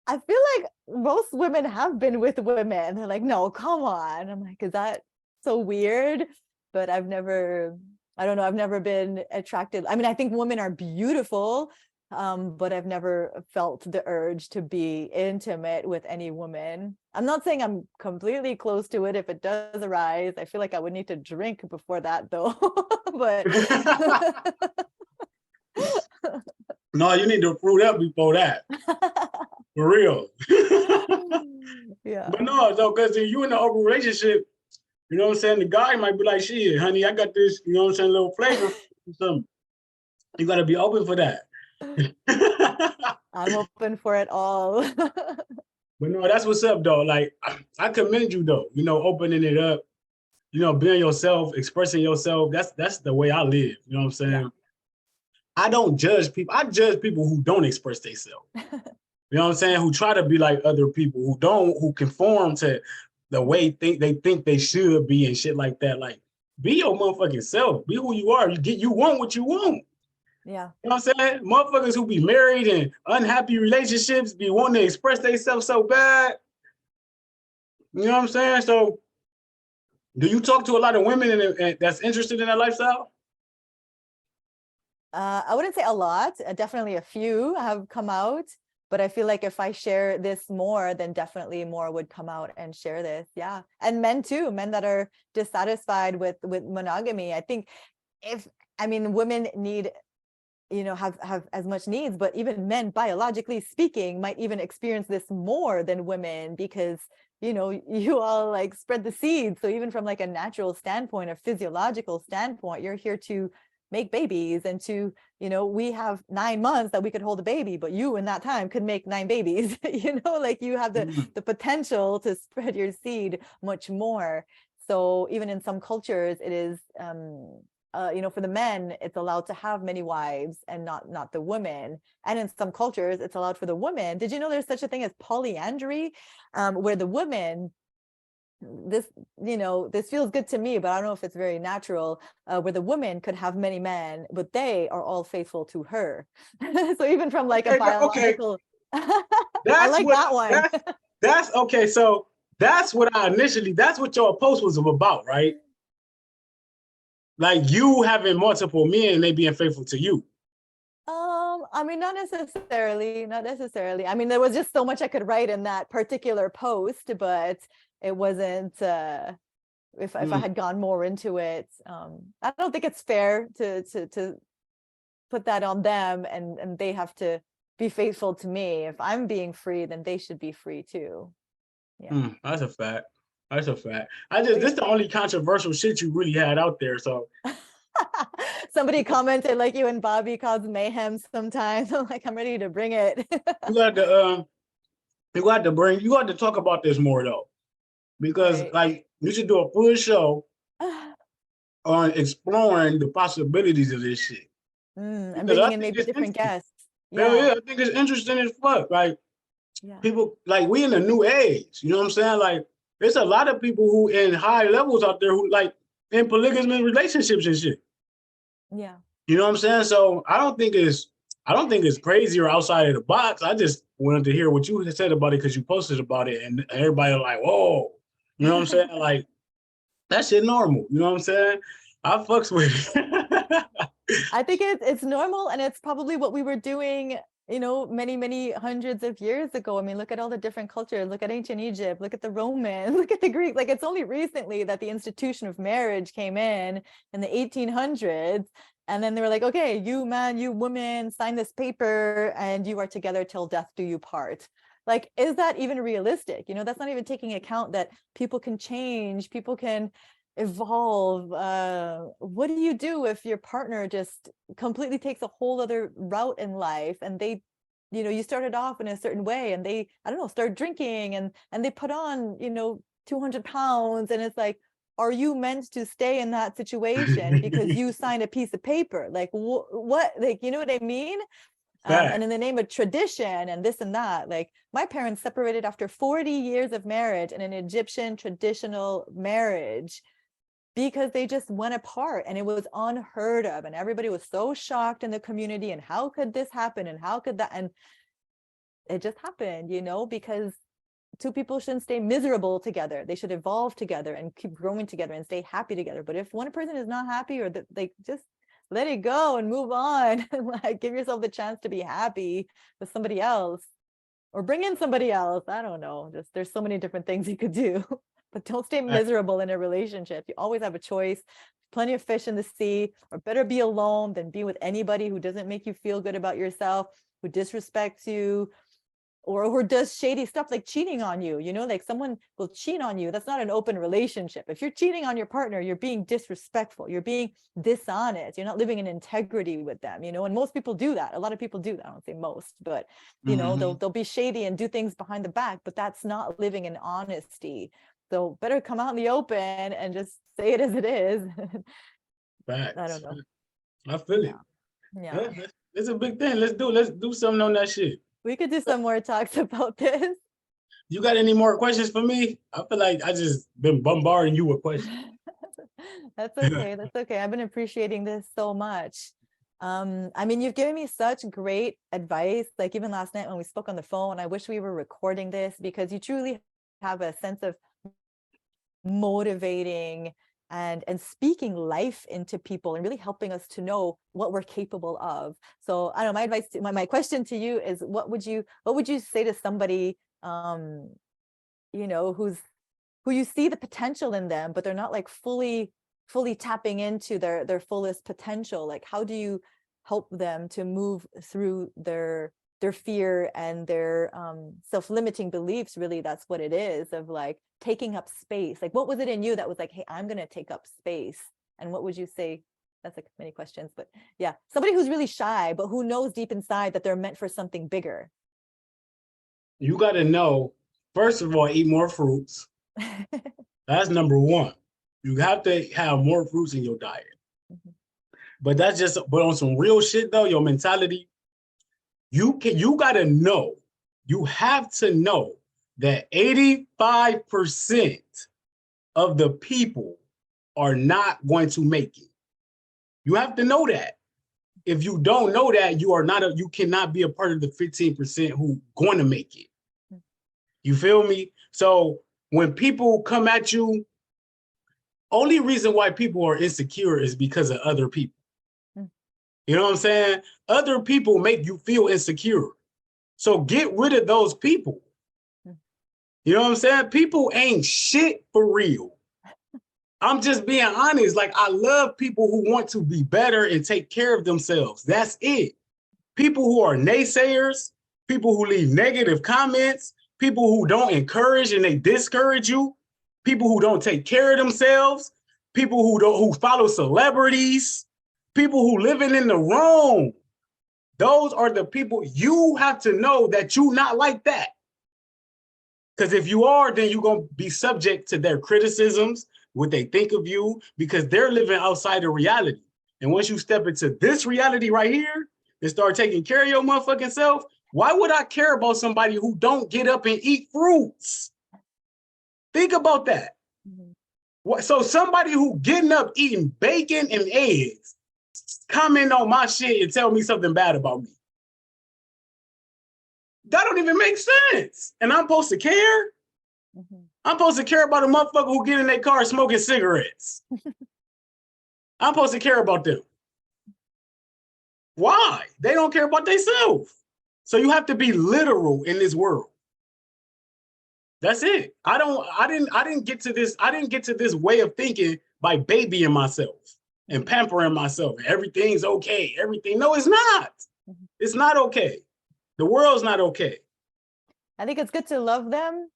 I feel like most women have been with women. They're like, no, come on. I'm like, is that so weird? But I don't know, I've never been attracted. I mean, I think women are beautiful, but I've never felt the urge to be intimate with any woman. I'm not saying I'm completely close to it if it does arise. I feel like I would need to drink before that though. But no, you need to fruit up before that. For real. Yeah. But no, so because you in an open relationship, you know what I'm saying? The guy might be like, shit, honey, I got this, you know what I'm saying, little flavor or something. You gotta be open for that. I'm open for it all. But no, that's what's up, though. Like, I commend you, though, opening it up, being yourself, expressing yourself. That's the way I live. You know what I'm saying? Yeah. I don't judge people. I judge people who don't express themselves. You know what I'm saying? Who try to be like other people, who conform to the way they think they should be and shit like that. Like, be your motherfucking self. Be who you are. You want what you want. Yeah. You know what I'm saying? Motherfuckers who be married and unhappy relationships be wanting to express themselves so bad. You know what I'm saying? So do you talk to a lot of women that's interested in that lifestyle? I wouldn't say a lot. Definitely a few have come out, but I feel like if I share this more, then definitely more would come out and share this. Yeah. And men too, men that are dissatisfied with monogamy. I think women need, have as much needs, but even men, biologically speaking, might even experience this more than women because, you all like spread the seed. So even from like a natural standpoint, a physiological standpoint, you're here to make babies and to, we have 9 months that we could hold a baby, but you in that time could make 9 babies, like you have the potential to spread your seed much more. So even in some cultures, it is, for the men, it's allowed to have many wives and not the women. And in some cultures, it's allowed for the women. Did you know there's such a thing as polyandry, where the women, this feels good to me, but I don't know if it's very natural, where the woman could have many men, but they are all faithful to her. So even from like a biological, I like that one. That's okay. So that's what your post was about, right? Like you having multiple men and they being faithful to you. Not necessarily. I mean, there was just so much I could write in that particular post, but it wasn't, if I had gone more into it, I don't think it's fair to put that on them and they have to be faithful to me. If I'm being free, then they should be free too. Yeah. That's a fact. That's a fact. This is the only controversial shit you really had out there. So somebody commented like you and Bobby cause mayhem sometimes. I'm like, I'm ready to bring it. you got to talk about this more though, because Right. like you should do a full show on exploring the possibilities of this shit. And bringing in maybe different guests. Hell yeah, I think it's interesting as fuck. Like people, like we in a new age, you know what I'm saying? Like there's a lot of people who in high levels out there who like in polygamous relationships and shit. Yeah. You know what I'm saying? So I don't think it's crazy or outside of the box. I just wanted to hear what you said about it because you posted about it and everybody was like, whoa, you know what I'm saying? Like that shit normal. You know what I'm saying? I fucks with it. I think it's normal, and it's probably what we were doing, you know, many hundreds of years ago. I mean, look at all the different cultures. Look at ancient Egypt. Look at the Romans. Look at the Greeks. Like it's only recently that the institution of marriage came in the 1800s. And then they were like, okay, you man, you woman, sign this paper and you are together till death do you part. Like, is that even realistic? You know, that's not even taking account that people can change, people can evolve. What do you do if your partner just completely takes a whole other route in life, and they, you know, you started off in a certain way and they, I don't know, start drinking and they put on, you know, 200 pounds, and it's like, are you meant to stay in that situation because you signed a piece of paper? Like what, like, you know what I mean? And in the name of tradition and this and that, like my parents separated after 40 years of marriage in an Egyptian traditional marriage because they just went apart, and it was unheard of. And everybody was so shocked in the community. And how could this happen? And how could that? And it just happened, you know, because two people shouldn't stay miserable together. They should evolve together and keep growing together and stay happy together. But if one person is not happy, or they just let it go and move on, like give yourself the chance to be happy with somebody else, or bring in somebody else. I don't know. Just there's so many different things you could do, but don't stay miserable in a relationship. You always have a choice. Plenty of fish in the sea, or better be alone than be with anybody who doesn't make you feel good about yourself, who disrespects you, or who does shady stuff like cheating on you. You know, like someone will cheat on you. That's not an open relationship. If you're cheating on your partner, you're being disrespectful. You're being dishonest. You're not living in integrity with them, you know, and most people do that. A lot of people do that. I don't say most, but you know, they'll be shady and do things behind the back, but that's not living in honesty. So better come out in the open and just say it as it is. Facts. I don't know. I feel it. Yeah. It's a big thing. Let's do something on that shit. We could do some more talks about this. You got any more questions for me? I feel like I just been bombarding you with questions. That's okay. That's okay. I've been appreciating this so much. I mean, you've given me such great advice. Like even last night when we spoke on the phone, I wish we were recording this, because you truly have a sense of motivating and speaking life into people and really helping us to know what we're capable of. So I don't know, my advice to my question to you is, what would you say to somebody, you know, who you see the potential in them, but they're not like fully tapping into their fullest potential? Like, how do you help them to move through their fear and their self-limiting beliefs? Really, that's what it is, of like taking up space. Like, what was it in you that was like, hey, I'm going to take up space? And what would you say? That's like many questions, but yeah, somebody who's really shy, but who knows deep inside that they're meant for something bigger. You got to know, first of all, eat more fruits. That's number one. You have to have more fruits in your diet. But but on some real shit though, your mentality, you got to know, you have to know that 85% of the people are not going to make it. You have to know that. If you don't know that, you cannot be a part of the 15% who going to make it. You feel me? So when people come at you, only reason why people are insecure is because of other people. You know what I'm saying? Other people make you feel insecure. So get rid of those people. You know what I'm saying? People ain't shit for real. I'm just being honest. Like, I love people who want to be better and take care of themselves. That's it. people who are naysayers, people who leave negative comments, people who don't encourage and they discourage you, people who don't take care of themselves, people who follow celebrities, people who living in the wrong. Those are the people you have to know that you not like that. Because if you are, then you're going to be subject to their criticisms, what they think of you, because they're living outside of reality. And once you step into this reality right here and start taking care of your motherfucking self, why would I care about somebody who don't get up and eat fruits? Think about that. Mm-hmm. So somebody who getting up eating bacon and eggs, comment on my shit and tell me something bad about me. That don't even make sense. And I'm supposed to care? Mm-hmm. I'm supposed to care about a motherfucker who get in their car smoking cigarettes. I'm supposed to care about them. Why? They don't care about themselves. So you have to be literal in this world. That's it. I didn't get to this way of thinking by babying myself and pampering myself. Everything's okay. No, it's not. It's not okay. The world's not okay. I think it's good to love them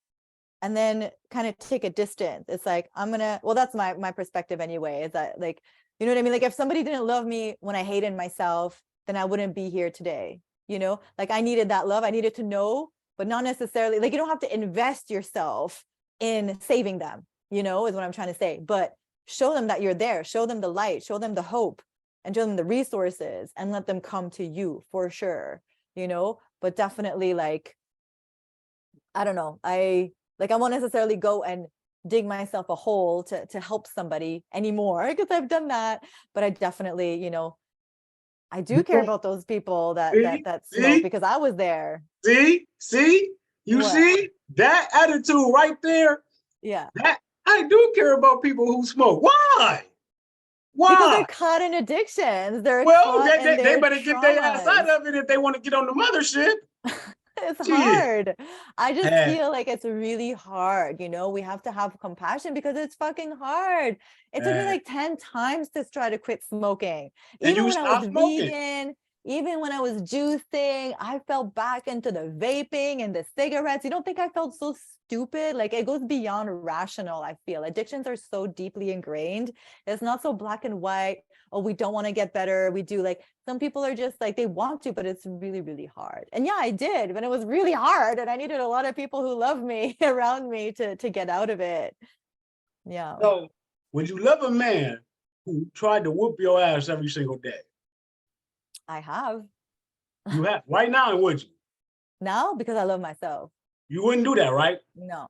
and then kind of take a distance. It's like, that's my perspective anyway, is that, like, you know what I mean? Like, if somebody didn't love me when I hated myself, then I wouldn't be here today. You know, like, I needed that love. I needed to know, but not necessarily, like, you don't have to invest yourself in saving them, you know, is what I'm trying to say. But show them that you're there, show them the light, show them the hope, and show them the resources, and let them come to you for sure, you know. But definitely, like, I don't know, I won't necessarily go and dig myself a hole to help somebody anymore, because I've done that. But I definitely, you know, I do care about those people that smoke, because I was there. See, you what? See that attitude right there? Yeah. That I do care about people who smoke. Why? Because they're caught in addictions. They better get their ass out of it if they want to get on the mothership. It's hard. I just feel like it's really hard. You know, we have to have compassion because it's fucking hard. It took me like 10 times to try to quit smoking. Even when I was vegan, even when I was juicing, I fell back into the vaping and the cigarettes. You don't think I felt so stupid? Like, it goes beyond rational, I feel. Addictions are so deeply ingrained. It's not so black and white. Oh, we don't want to get better. We do. Like, some people are just like, they want to, but it's really, really hard. And yeah, I did, but it was really hard. And I needed a lot of people who love me around me to get out of it. Yeah. So would you love a man who tried to whoop your ass every single day? I have. You have right now, would you? No, because I love myself. You wouldn't do that, right? No.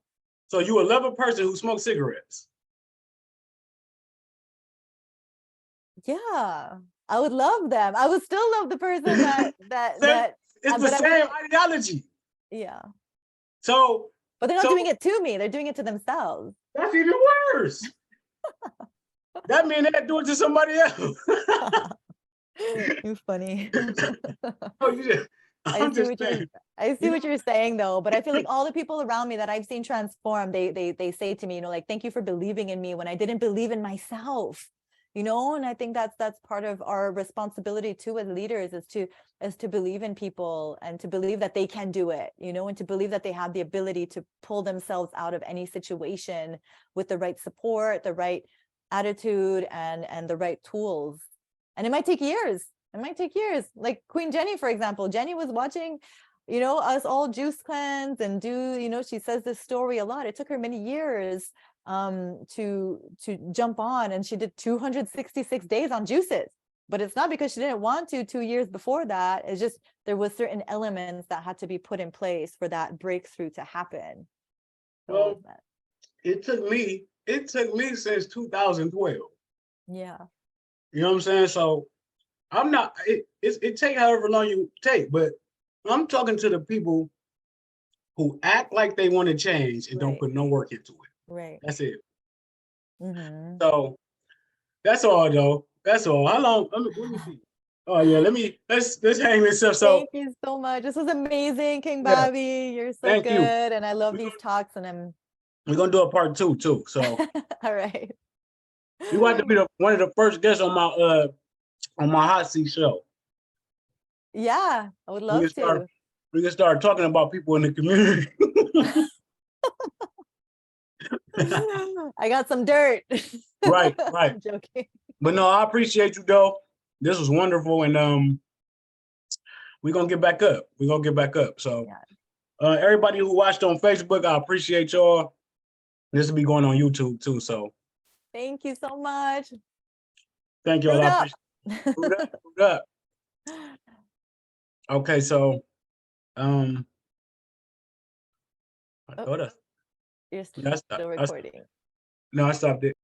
So you would love a person who smokes cigarettes? Yeah, I would love them. I would still love the person that it's the same ideology. Yeah. So, but they're not doing it to me. They're doing it to themselves. That's even worse. That means they're doing it to somebody else. You're funny. Oh, I see what you're saying, though. But I feel like all the people around me that I've seen transform, they say to me, you know, like, thank you for believing in me when I didn't believe in myself. You know, and I think that's part of our responsibility too as leaders, is to believe in people and to believe that they can do it, you know, and to believe that they have the ability to pull themselves out of any situation with the right support, the right attitude, and the right tools. And it might take years. Like Queen Jenny, for example. Jenny was watching, you know, us all juice cleanse and do, you know, she says this story a lot. It took her many years to jump on, and she did 266 days on juices. But it's not because she didn't want to 2 years before that. It's just there was certain elements that had to be put in place for that breakthrough to happen. Well, it took me since 2012. Yeah. You know what I'm saying? So I'm not, it take however long you take, but I'm talking to the people who act like they want to change and don't put no work into it. Right. That's it. Mm-hmm. So that's all, though. That's all. How long? Let me see. Oh yeah, let's hang this up. So thank you so much. This was amazing, King Bobby. You're so good, and I love these talks. And we're gonna do a part 2 too. So all right. You want to be one of the first guests on my hot seat show. Yeah, I would We love can start. to. We can start talking about people in the community. I got some dirt. Right, right. I'm joking. But no, I appreciate you, though. This was wonderful, and we're gonna get back up. We're gonna get back up. So, Yeah. everybody who watched on Facebook, I appreciate y'all. This will be going on YouTube too. So, Thank you so much. thank y'all. Fruit I up. appreciate. Fruit up, fruit up. Okay, so, I Oh, thought you're I still stopped. recording. No, I stopped it.